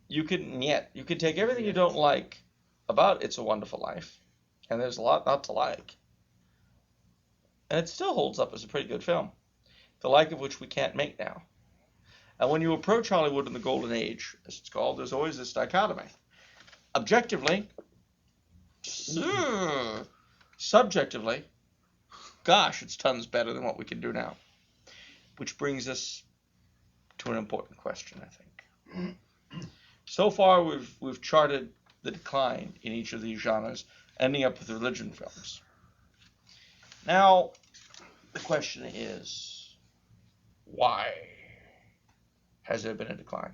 You can take everything you don't like about It's a Wonderful Life, and there's a lot not to like, and it still holds up as a pretty good film, the like of which we can't make now. And when you approach Hollywood in the golden age, as it's called, there's always this dichotomy. Objectively, subjectively, gosh, it's tons better than what we can do now. Which brings us to an important question, I think. So far, we've charted the decline in each of these genres, ending up with religion films. Now, the question is, why has there been a decline?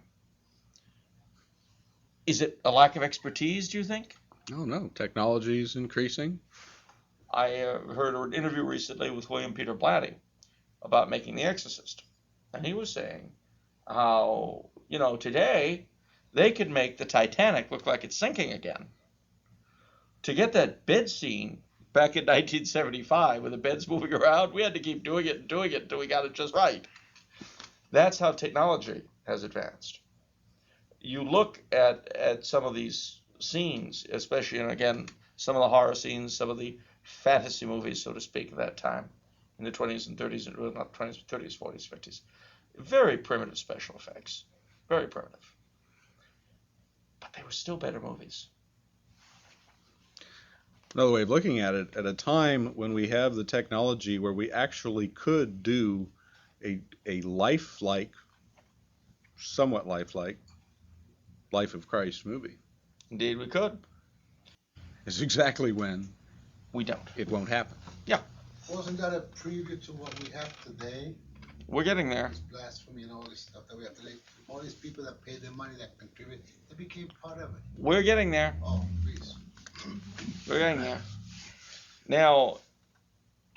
Is it a lack of expertise, do you think?
No. Technology is increasing.
I heard an interview recently with William Peter Blatty about making The Exorcist. And he was saying how, today they could make the Titanic look like it's sinking again. To get that bed scene back in 1975 with the beds moving around, we had to keep doing it until we got it just right. That's how technology has advanced. You look at some of these scenes, especially, and again, some of the horror scenes, some of the fantasy movies, so to speak, of that time, in the 20s and 30s, not 20s, 30s, 40s, 50s. Very primitive special effects. Very primitive. But they were still better movies.
Another way of looking at it, at a time when we have the technology where we actually could do a lifelike, somewhat lifelike, Life of Christ movie.
Indeed, we could.
Is exactly when
we don't.
It won't happen.
Yeah.
Wasn't that a preview to what we have today?
We're getting there.
This blasphemy and all this stuff that we have today. All these people that pay their money, that contribute, they became part of it.
We're getting there.
Oh, please.
We're getting there. Now,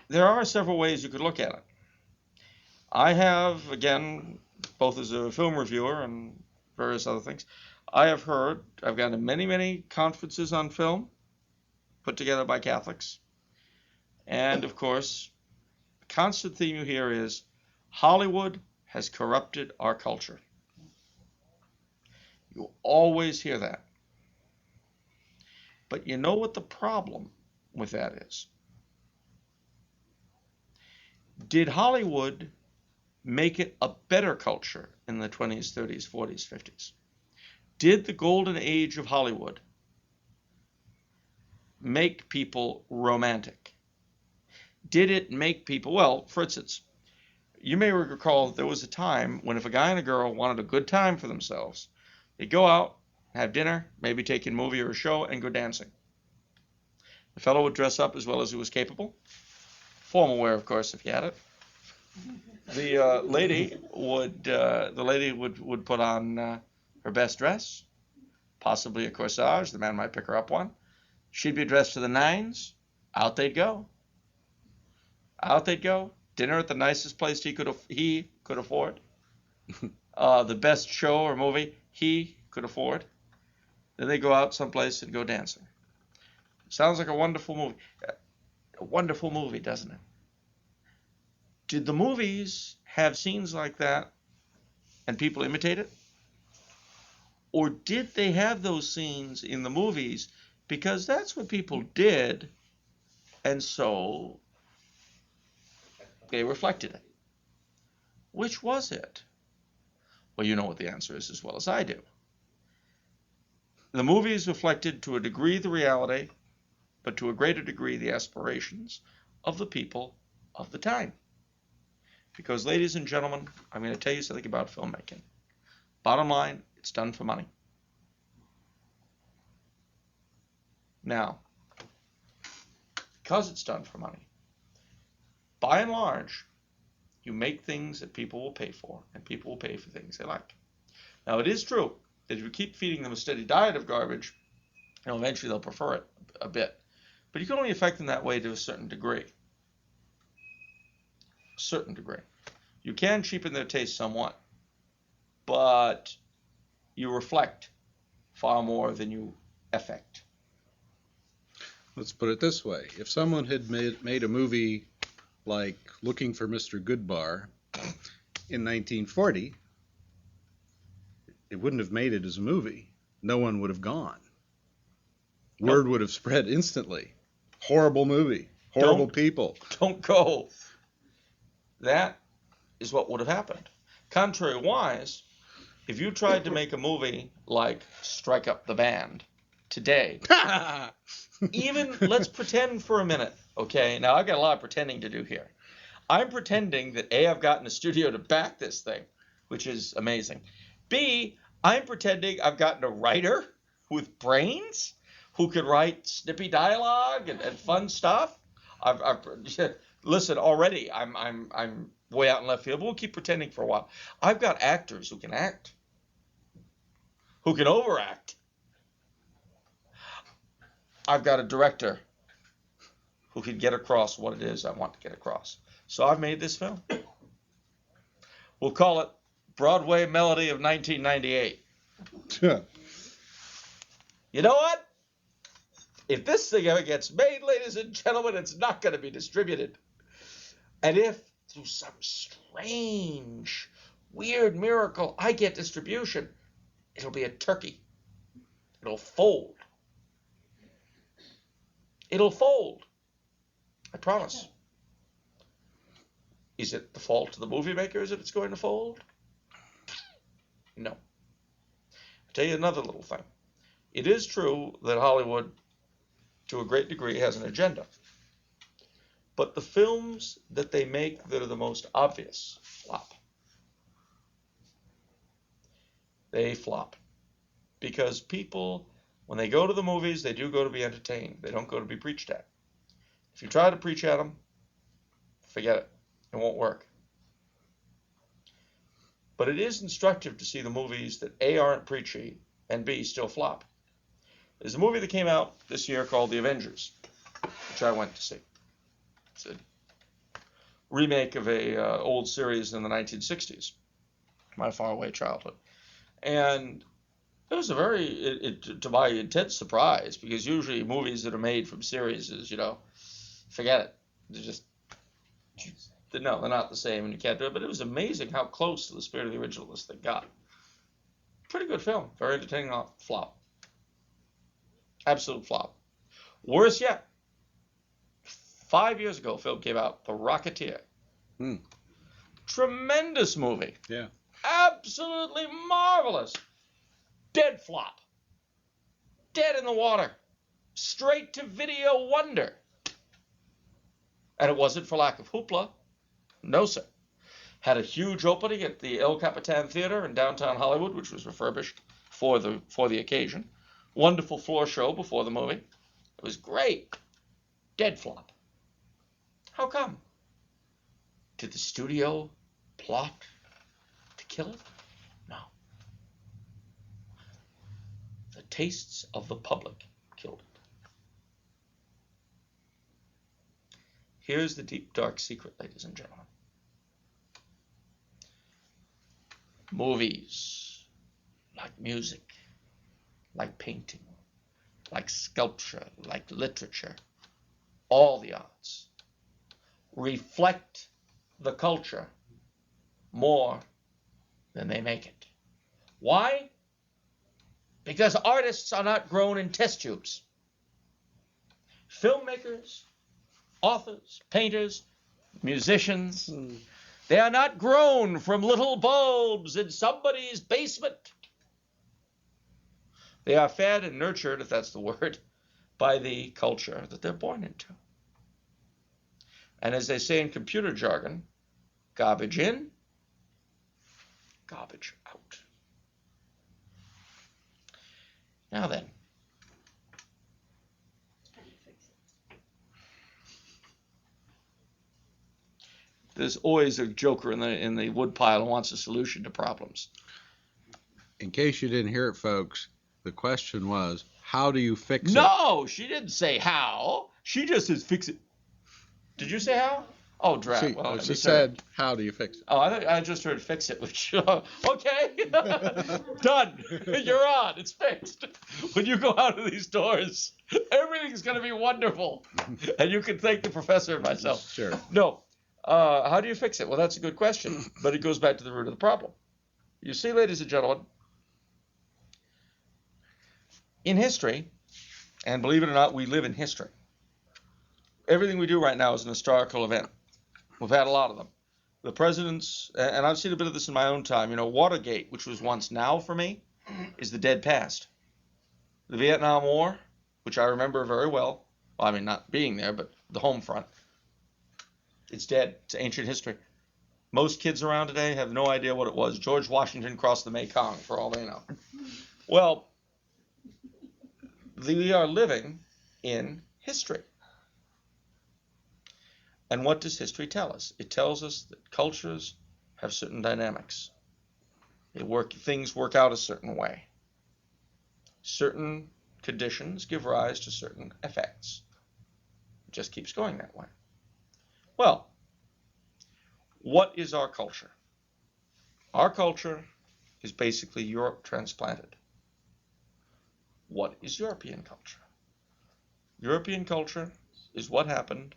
there are several ways you could look at it. I have, again, both as a film reviewer and various other things. I have heard, I've gone to many, many conferences on film put together by Catholics. And, of course, the constant theme you hear is Hollywood has corrupted our culture. You always hear that. But you know what the problem with that is? Did Hollywood make it a better culture in the 20s, 30s, 40s, 50s? Did the golden age of Hollywood make people romantic? Did it make people, well, for instance, you may recall that there was a time when if a guy and a girl wanted a good time for themselves, they'd go out, have dinner, maybe take in a movie or a show, and go dancing. The fellow would dress up as well as he was capable. Formal wear, of course, if you had it. The lady would put on her best dress, possibly a corsage. The man might pick her up one. She'd be dressed to the nines. Out they'd go. Out they'd go. Dinner at the nicest place he could afford. The best show or movie he could afford. Then they go out someplace and go dancing. Sounds like a wonderful movie. A wonderful movie, doesn't it? Did the movies have scenes like that and people imitate it? Or did they have those scenes in the movies because that's what people did, and so they reflected it? Which was it? Well, you know what the answer is as well as I do. The movies reflected to a degree the reality, but to a greater degree the aspirations of the people of the time. Because, ladies and gentlemen, I'm going to tell you something about filmmaking. Bottom line, it's done for money. Now, because it's done for money, by and large, you make things that people will pay for, and people will pay for things they like. Now, it is true that if you keep feeding them a steady diet of garbage, eventually they'll prefer it a bit. But you can only affect them that way to a certain degree. A certain degree. You can cheapen their taste somewhat, but you reflect far more than you affect.
Let's put it this way. If someone had made a movie like Looking for Mr. Goodbar in 1940, it wouldn't have made it as a movie. No one would have gone. Word would have spread instantly. Horrible movie. Horrible people.
Don't go. That is what would have happened. Contrary-wise, if you tried to make a movie like Strike Up the Band today, even, let's pretend for a minute, okay? Now, I've got a lot of pretending to do here. I'm pretending that A, I've gotten a studio to back this thing, which is amazing. B, I'm pretending I've gotten a writer with brains who can write snippy dialogue and fun stuff. Listen, already I'm way out in left field, but we'll keep pretending for a while. I've got actors who can act, who can overact. I've got a director who can get across what it is I want to get across. So I've made this film. We'll call it Broadway Melody of 1998. You know what? If this thing ever gets made, ladies and gentlemen, it's not going to be distributed. And if, through some strange, weird miracle, I get distribution, it'll be a turkey. It'll fold. It'll fold. I promise. Is it the fault of the movie makers that it's going to fold? No. I'll tell you another little thing. It is true that Hollywood, to a great degree, has an agenda. But the films that they make that are the most obvious flop. They flop. Because people, when they go to the movies, they do go to be entertained. They don't go to be preached at. If you try to preach at them, forget it. It won't work. But it is instructive to see the movies that A, aren't preachy, and B, still flop. There's a movie that came out this year called The Avengers, which I went to see. It's a remake of a old series in the 1960s, my faraway childhood. And it was a very, to my intense surprise, because usually movies that are made from series is, forget it. They're just, no, they're not the same and you can't do it. But it was amazing how close to the spirit of the original this thing got. Pretty good film. Very entertaining. Flop. Absolute flop. Worse yet, 5 years ago, a film came out, The Rocketeer. Tremendous movie.
Yeah.
Absolutely marvelous. Dead flop. Dead in the water. Straight to video wonder. And it wasn't for lack of hoopla. No, sir. Had a huge opening at the El Capitan Theater in downtown Hollywood, which was refurbished for the occasion. Wonderful floor show before the movie. It was great. Dead flop. How come? Did the studio plot to kill it? No. The tastes of the public killed it. Here's the deep, dark secret, ladies and gentlemen. Movies, like music, like painting, like sculpture, like literature, all the arts, reflect the culture more than they make it. Why? Because artists are not grown in test tubes. Filmmakers, authors, painters, musicians, they are not grown from little bulbs in somebody's basement. They are fed and nurtured, if that's the word, by the culture that they're born into. And as they say in computer jargon, garbage in, garbage out. Now then,
How do you fix it?
there's always a joker in the woodpile who wants a solution to problems.
In case you didn't hear it, folks, the question was, how do you fix it?
No, she didn't say how. She just says fix it. Did you say how? Oh, drat.
She,
Well,
she said, how do you fix it?
Oh, I just heard fix it, which, okay. Done. You're on. It's fixed. When you go out of these doors, everything's going to be wonderful. And you can thank the professor and myself.
Sure.
No. How do you fix it? Well, that's a good question, but it goes back to the root of the problem. You see, ladies and gentlemen, in history, and believe it or not, we live in history. Everything we do right now is an historical event. We've had a lot of them. The presidents, and I've seen a bit of this in my own time, Watergate, which was once now for me, is the dead past. The Vietnam War, which I remember very well, not being there, but the home front, it's dead. It's ancient history. Most kids around today have no idea what it was. George Washington crossed the Mekong, for all they know. Well, we are living in history. And what does history tell us? It tells us that cultures have certain dynamics. Things work out a certain way. Certain conditions give rise to certain effects. It just keeps going that way. Well, what is our culture? Our culture is basically Europe transplanted. What is European culture? European culture is what happened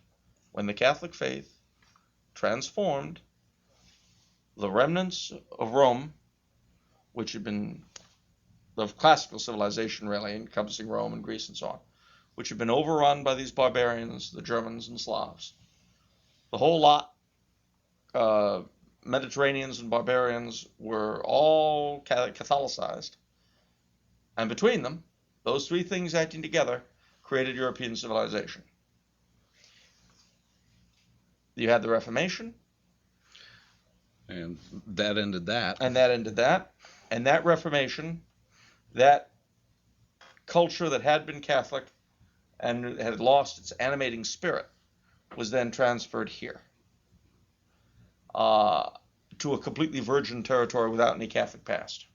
when the Catholic faith transformed the remnants of Rome, which had been the classical civilization really, encompassing Rome and Greece and so on, which had been overrun by these barbarians, the Germans and Slavs. The whole lot, Mediterraneans and barbarians, were all Catholicized. And between them, those three things acting together created European civilization. You had the Reformation.
And that ended that.
And that ended that. And that Reformation, that culture that had been Catholic and had lost its animating spirit, was then transferred here to a completely virgin territory without any Catholic past.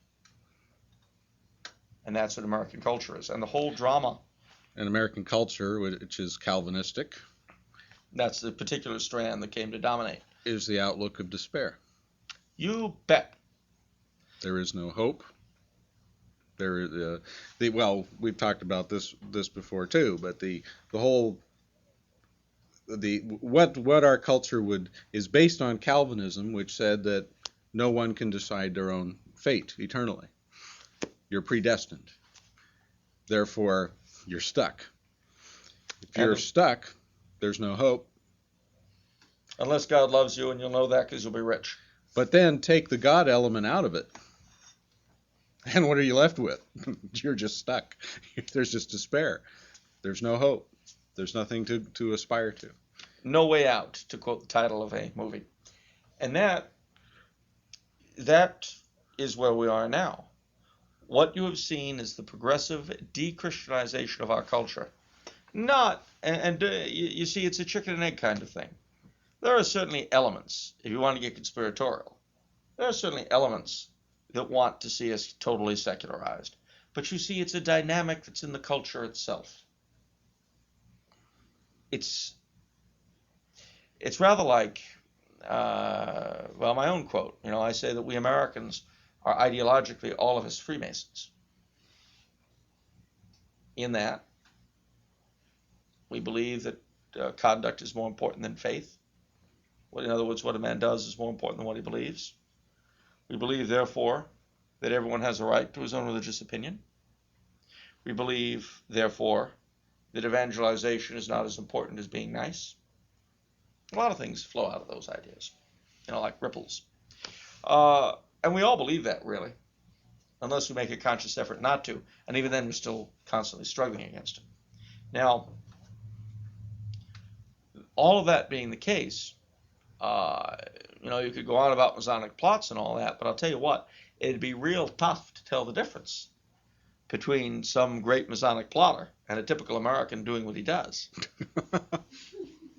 And that's what American culture is. And the whole drama.
And American culture, which is Calvinistic,
that's the particular strand that came to dominate.
Is the outlook of despair.
You bet.
There is no hope. Well, we've talked about this before too, but the whole what our culture is based on Calvinism, which said that no one can decide their own fate eternally. You're predestined. Therefore, you're stuck. If you're stuck, there's no hope.
Unless God loves you, and you'll know that because you'll be rich.
But then take the God element out of it. And what are you left with? You're just stuck. There's just despair. There's no hope. There's nothing to aspire to.
No way out, to quote the title of a movie. And that is where we are now. What you have seen is the progressive de-Christianization of our culture. You see, it's a chicken and egg kind of thing. There are certainly elements, if you want to get conspiratorial, there are certainly elements that want to see us totally secularized. But you see, it's a dynamic that's in the culture itself. It's rather like, my own quote. I say that we Americans are ideologically all of us Freemasons. In that, we believe that conduct is more important than faith. In other words, what a man does is more important than what he believes. We believe, therefore, that everyone has a right to his own religious opinion. We believe, therefore, that evangelization is not as important as being nice. A lot of things flow out of those ideas, like ripples. And we all believe that, really, unless we make a conscious effort not to. And even then, we're still constantly struggling against it. Now, all of that being the case, you could go on about Masonic plots and all that, but I'll tell you what, it'd be real tough to tell the difference between some great Masonic plotter and a typical American doing what he does.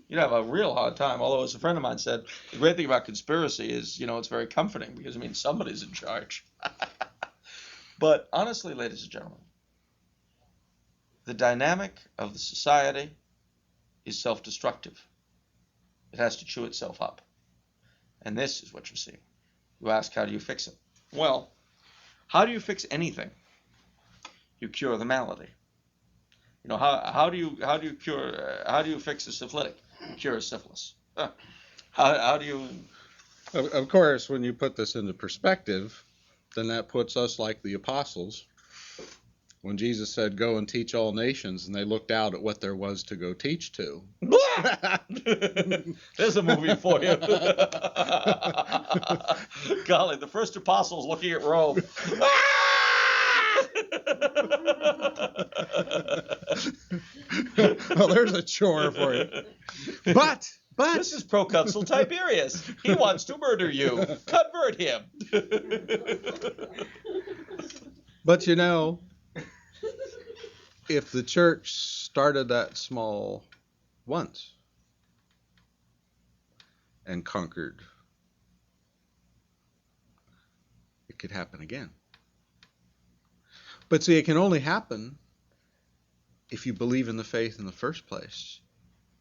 You'd have a real hard time, although as a friend of mine said, the great thing about conspiracy is, it's very comforting because it means somebody's in charge. But honestly, ladies and gentlemen, the dynamic of the society is self-destructive. It has to chew itself up. And this is what you're seeing. You ask, how do you fix it? Well, how do you fix anything? You cure the malady. How do you fix a syphilitic? You cure syphilis. How do you?
Of course, when you put this into perspective, then that puts us like the apostles. When Jesus said, "Go and teach all nations," and they looked out at what there was to go teach to.
There's a movie for you. Golly, the first apostles looking at Rome.
Well, there's a chore for you. But
this is Proconsul Tiberius. He wants to murder you. Convert him.
But if the church started that small once and conquered, it could happen again. But see, it can only happen if you believe in the faith in the first place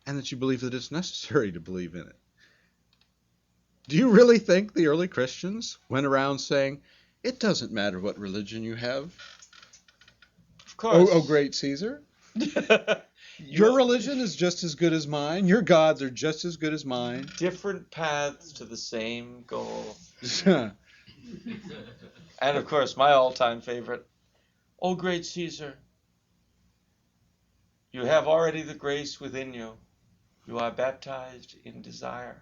and that you believe that it's necessary to believe in it. Do you really think the early Christians went around saying, it doesn't matter what religion you have?
Of course.
Oh, great Caesar. Your religion is just as good as mine. Your gods are just as good as mine.
Different paths to the same goal. And of course, my all-time favorite, "O great Caesar, you have already the grace within you. You are baptized in desire."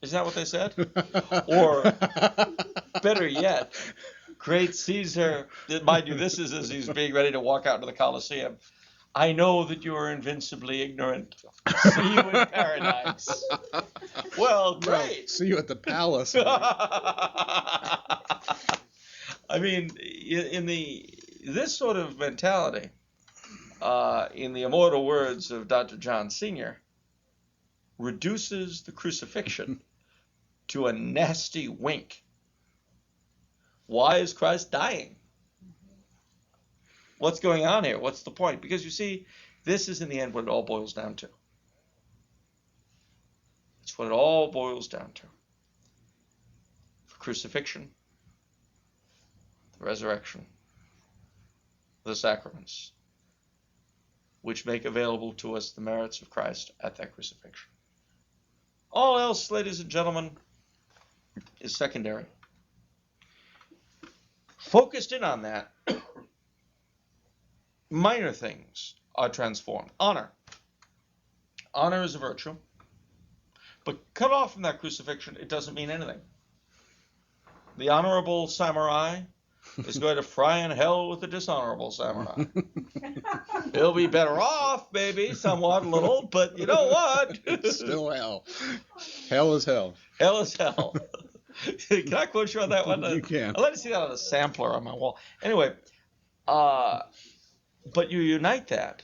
Isn't that what they said? Or, better yet, "Great Caesar," mind you, this is as he's being ready to walk out into the Colosseum, "I know that you are invincibly ignorant. See you in paradise." Well, great.
Well, see you at the palace.
I mean, this sort of mentality, in the immortal words of Dr. John Sr., reduces the crucifixion to a nasty wink. Why is Christ dying? What's going on here? What's the point? Because you see, this is in the end what it all boils down to. It's what it all boils down to. For crucifixion resurrection, the sacraments, which make available to us the merits of Christ at that crucifixion. All else, ladies and gentlemen, is secondary. Focused in on that, minor things are transformed. Honor. Honor is a virtue. But cut off from that crucifixion, it doesn't mean anything. The honorable samurai is going to fry in hell with the dishonorable samurai. He'll be better off, maybe, somewhat, a little, but you know what?
It's still hell. Hell is hell.
Hell is hell. Can I quote you on that one?
You can.
I'd like to see that on a sampler on my wall. Anyway, but you unite that.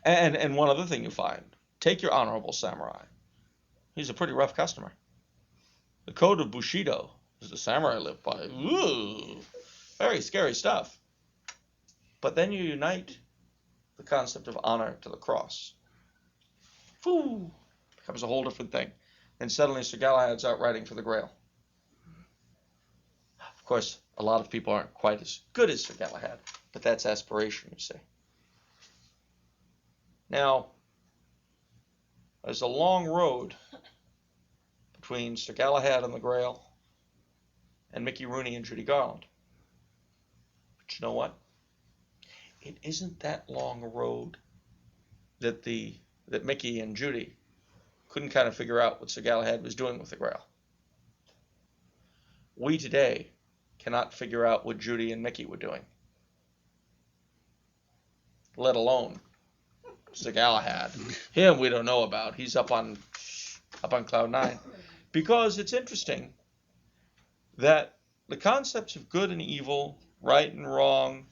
And one other thing you find, take your honorable samurai. He's a pretty rough customer. The code of Bushido is the samurai live by. Ooh, very scary stuff. But then you unite the concept of honor to the cross. Whew, becomes a whole different thing. And suddenly Sir Galahad's out riding for the Grail. Of course, a lot of people aren't quite as good as Sir Galahad, but that's aspiration, you see. Now, there's a long road between Sir Galahad and the Grail and Mickey Rooney and Judy Garland. But you know what? It isn't that long a road that Mickey and Judy couldn't kind of figure out what Sir Galahad was doing with the Grail. We today cannot figure out what Judy and Mickey were doing, let alone Sir Galahad. Him we don't know about. He's up on cloud nine. Because it's interesting that the concepts of good and evil, right and wrong,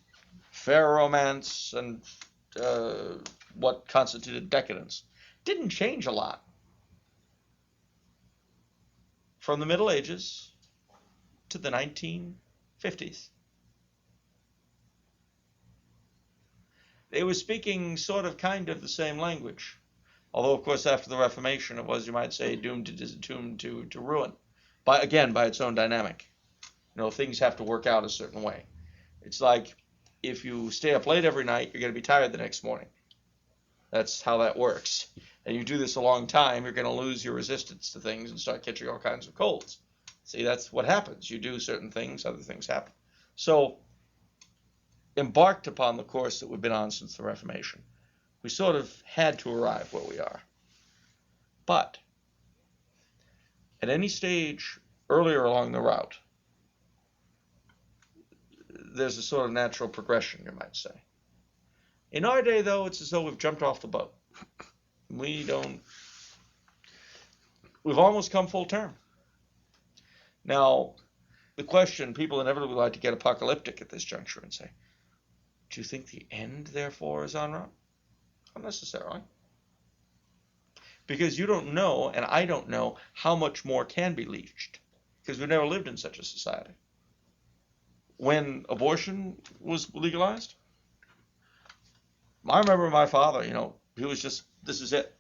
fair romance, and what constituted decadence didn't change a lot from the Middle Ages to the 1950s. They were speaking sort of kind of the same language. Although, of course, after the Reformation, it was, you might say, doomed to ruin. By its own dynamic. You know, things have to work out a certain way. It's like if you stay up late every night, you're going to be tired the next morning. That's how that works. And you do this a long time, you're going to lose your resistance to things and start catching all kinds of colds. See, that's what happens. You do certain things, other things happen. So, embarked upon the course that we've been on since the Reformation, we sort of had to arrive where we are. But at any stage earlier along the route, there's a sort of natural progression, you might say. In our day, though, it's as though we've jumped off the boat. We've almost come full term. Now, the question, people inevitably like to get apocalyptic at this juncture and say, do you think the end, therefore, is en route? Not necessarily. Because you don't know, and I don't know, how much more can be leached. Because we've never lived in such a society. When abortion was legalized, I remember my father, he was just, this is it,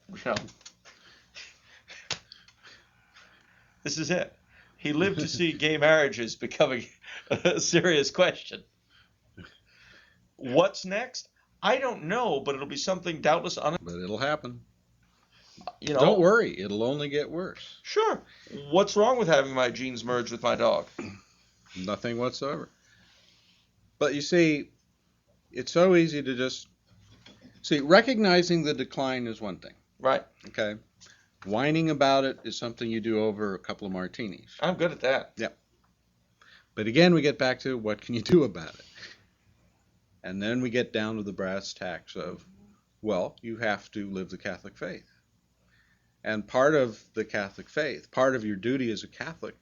This is it. He lived to see gay marriages becoming a serious question. What's next? I don't know, but it'll be something doubtless
But it'll happen.
You know,
Don't worry, it'll only get worse.
Sure. What's wrong with having my genes merge with my dog?
Nothing whatsoever. But you see, it's so easy to just recognizing the decline is one thing.
Right.
Okay. Whining about it is something you do over a couple of martinis.
I'm good at that.
Yep. But again, we get back to what can you do about it? And then we get down to the brass tacks of, well, you have to live the Catholic faith. And part of the Catholic faith, part of your duty as a Catholic,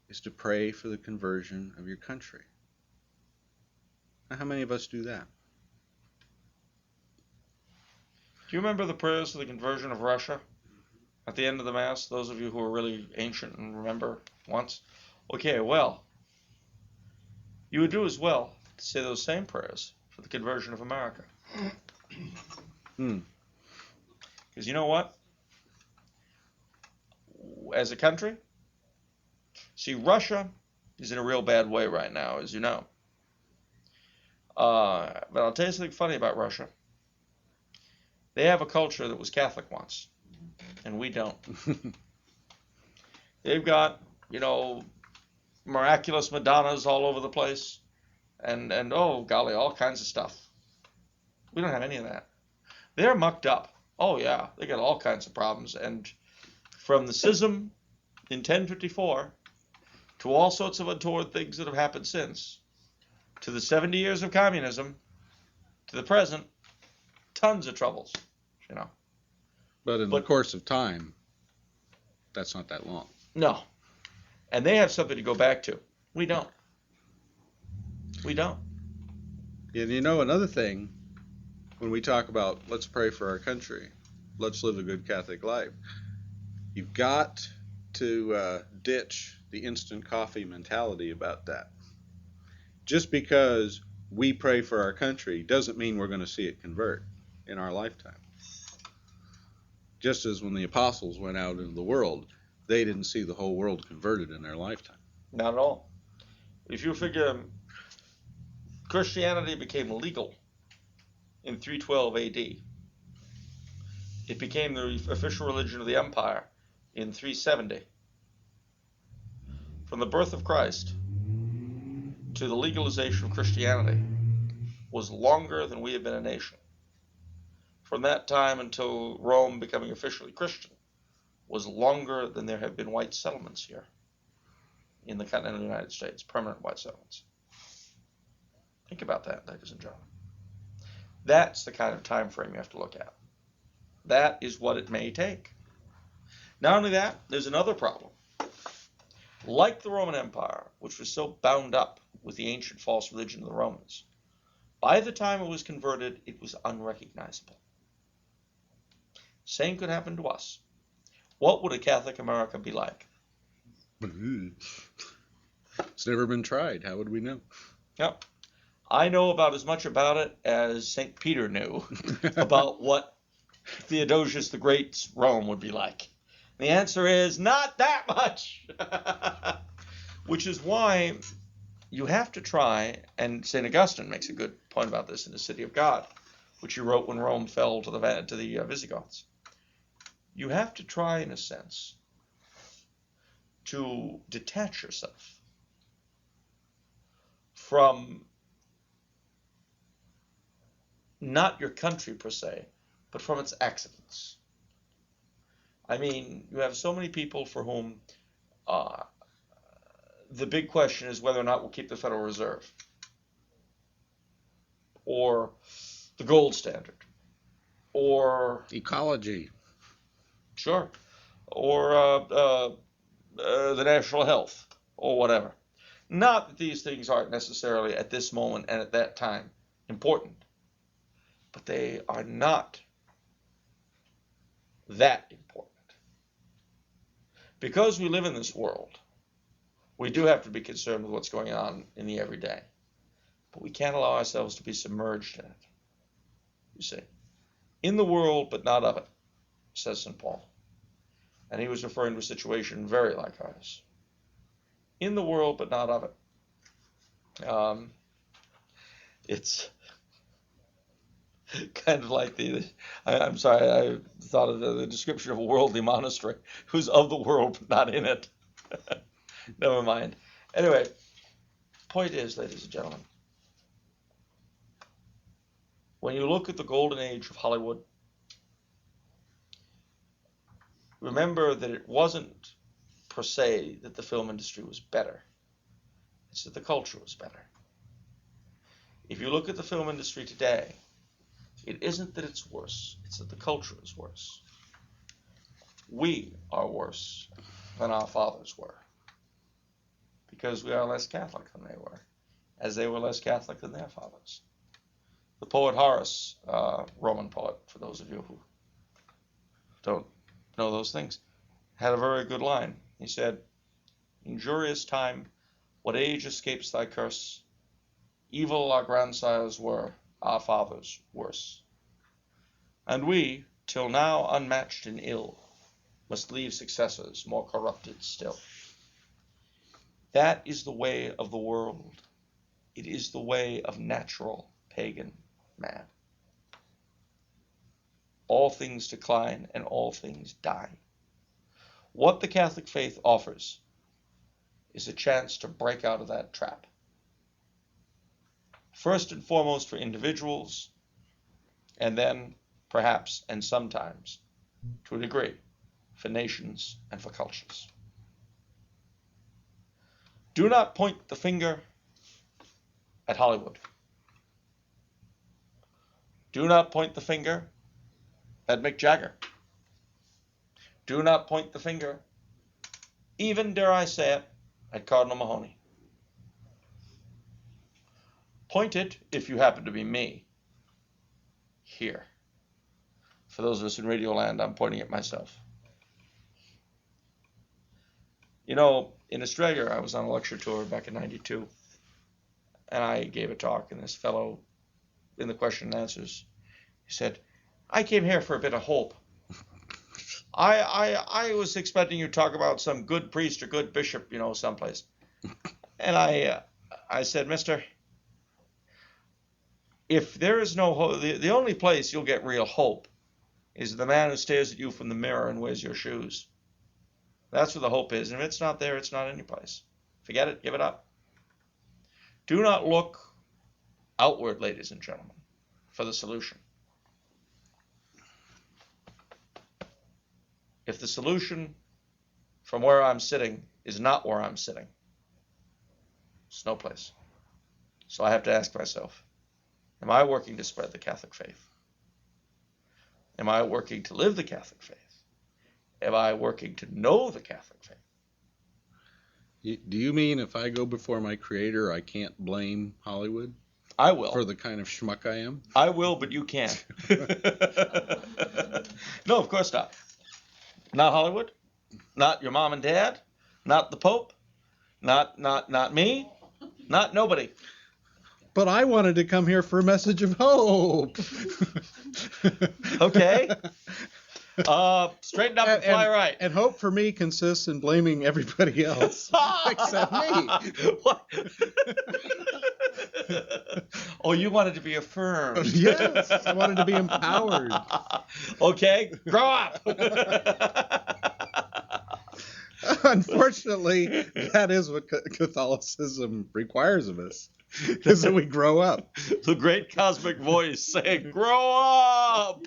is to pray for the conversion of your country. Now, how many of us do that?
Do you remember the prayers for the conversion of Russia at the end of the Mass? Those of you who are really ancient and remember once. Okay, well, you would do as well to say those same prayers for the conversion of America. Because you know what? As a country, see, Russia is in a real bad way right now, as you know. But I'll tell you something funny about Russia. They have a culture that was Catholic once, and we don't. They've got, miraculous Madonnas all over the place, and oh golly, all kinds of stuff. We don't have any of that. They're mucked up. Oh yeah, they got all kinds of problems, and from the schism in 1054 to all sorts of untoward things that have happened since, to the 70 years of communism, to the present, tons of troubles,
But in the course of time, that's not that long.
No. And they have something to go back to. We don't. We don't.
And another thing, when we talk about let's pray for our country, let's live a good Catholic life, you've got to ditch the instant coffee mentality about that. Just because we pray for our country doesn't mean we're going to see it convert in our lifetime. Just as when the apostles went out into the world, they didn't see the whole world converted in their lifetime.
Not at all. If you figure Christianity became legal in 312 AD, it became the official religion of the empire in 370. From the birth of Christ to the legalization of Christianity was longer than we have been a nation. From that time until Rome becoming officially Christian was longer than there have been white settlements here in the continental United States, permanent white settlements. Think about that, ladies and gentlemen. That's the kind of time frame you have to look at. That is what it may take. Not only that, there's another problem. Like the Roman Empire, which was so bound up with the ancient false religion of the Romans, by the time it was converted, it was unrecognizable. Same could happen to us. What would a Catholic America be like?
It's never been tried. How would we know?
Yep. I know about as much about it as St. Peter knew about what Theodosius the Great's Rome would be like. The answer is not that much. Which is why you have to try, and St. Augustine makes a good point about this in The City of God, which he wrote when Rome fell to the Visigoths. You have to try, in a sense, to detach yourself from not your country per se, but from its accidents. I mean, you have so many people for whom the big question is whether or not we'll keep the Federal Reserve or the gold standard or
ecology.
Sure. Or the national health, or whatever. Not that these things aren't necessarily at this moment and at that time important, but they are not that important. Because we live in this world, we do have to be concerned with what's going on in the everyday, but we can't allow ourselves to be submerged in it. You see, in the world, but not of it, says St. Paul. And he was referring to a situation very like ours. In the world, but not of it. It's kind of like I'm sorry, I thought of the description of a worldly monastery who's of the world, but not in it. Never mind. Anyway, point is, ladies and gentlemen, when you look at the golden age of Hollywood, remember that it wasn't per se that the film industry was better. It's that the culture was better. If you look at the film industry today, it isn't that it's worse, it's that the culture is worse. We are worse than our fathers were because we are less Catholic than they were, as they were less Catholic than their fathers. The poet Horace, Roman poet, for those of you who don't know those things, had a very good line. He said, "Injurious time, what age escapes thy curse? Evil our grandsires were, our fathers worse. And we, till now unmatched in ill, must leave successors more corrupted still." That is the way of the world. It is the way of natural pagan man. All things decline and all things die. What the Catholic faith offers is a chance to break out of that trap. First and foremost for individuals, and then, perhaps, and sometimes, to a degree, for nations and for cultures. Do not point the finger at Hollywood. Do not point the finger at Mick Jagger. Do not point the finger, even, dare I say it, at Cardinal Mahoney. Point it, if you happen to be me, here. For those of us in Radio Land, I'm pointing at myself. You know, in Australia, I was on a lecture tour back in '92, and I gave a talk, and this fellow, in the question and answers, he said, I came here for a bit of hope. I was expecting you to talk about some good priest or good bishop, someplace. And I said, mister, if there is no hope, the only place you'll get real hope is the man who stares at you from the mirror and wears your shoes. That's where the hope is. And if it's not there, it's not any place. Forget it. Give it up. Do not look outward, ladies and gentlemen, for the solution. If the solution from where I'm sitting is not where I'm sitting, it's no place. So I have to ask myself, am I working to spread the Catholic faith? Am I working to live the Catholic faith? Am I working to know the Catholic faith?
Do you mean if I go before my Creator, I can't blame Hollywood?
I will.
For the kind of schmuck I am?
I will, but you can't. No, of course not. Not Hollywood. Not your mom and dad. Not the Pope. Not me. Not nobody.
But I wanted to come here for a message of hope.
Okay. Straighten up and fly right.
And hope for me consists in blaming everybody else except me.
What? Oh, you wanted to be affirmed.
Yes, I wanted to be empowered.
Okay, grow up.
Unfortunately, that is what Catholicism requires of us, is that we grow up.
The great cosmic voice saying, grow up.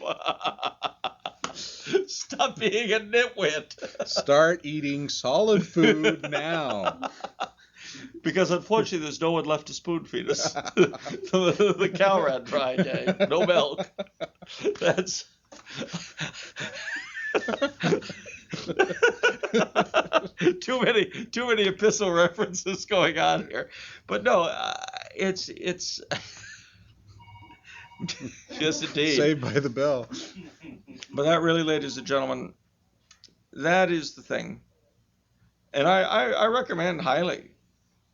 Stop being a nitwit.
Start eating solid food now.
Because unfortunately, there's no one left to spoon feed us. The cow ran dry, Dave. No milk. That's... too many epistle references going on here. But no, it's yes, indeed.
Saved by the bell.
But that really, ladies and gentlemen, that is the thing. And I recommend highly,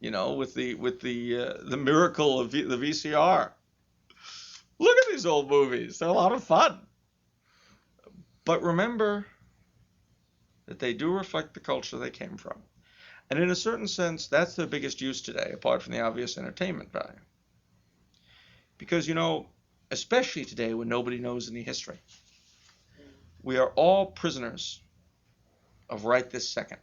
with the miracle of the VCR. Look at these old movies. They're a lot of fun. But remember that they do reflect the culture they came from. And in a certain sense, that's their biggest use today, apart from the obvious entertainment value. Because, especially today when nobody knows any history, we are all prisoners of right this second.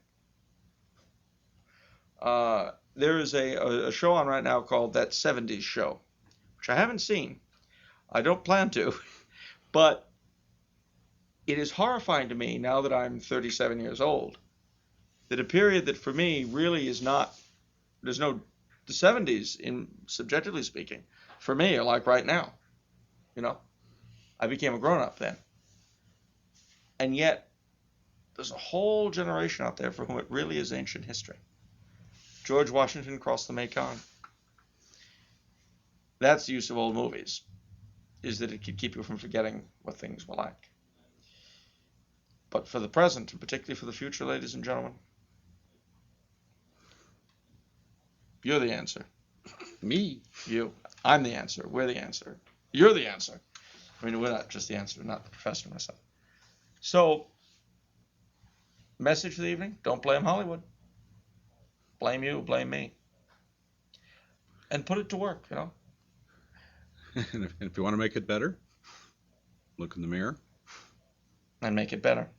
There is a show on right now called That 70s Show, which I haven't seen. I don't plan to, but it is horrifying to me now that I'm 37 years old, that a period that for me really is not, the 70s, in subjectively speaking, for me are like right now. I became a grown-up then. And yet, there's a whole generation out there for whom it really is ancient history. George Washington crossed the Mekong. That's the use of old movies, is that it could keep you from forgetting what things were like. But for the present, and particularly for the future, ladies and gentlemen, you're the answer.
Me?
You. I'm the answer. We're the answer. You're the answer. I mean, we're not just the answer, not the professor myself. So, message for the evening, don't blame Hollywood. Blame you, blame me. and put it to work, you know.
And if you want to make it better, look in the mirror.
And make it better.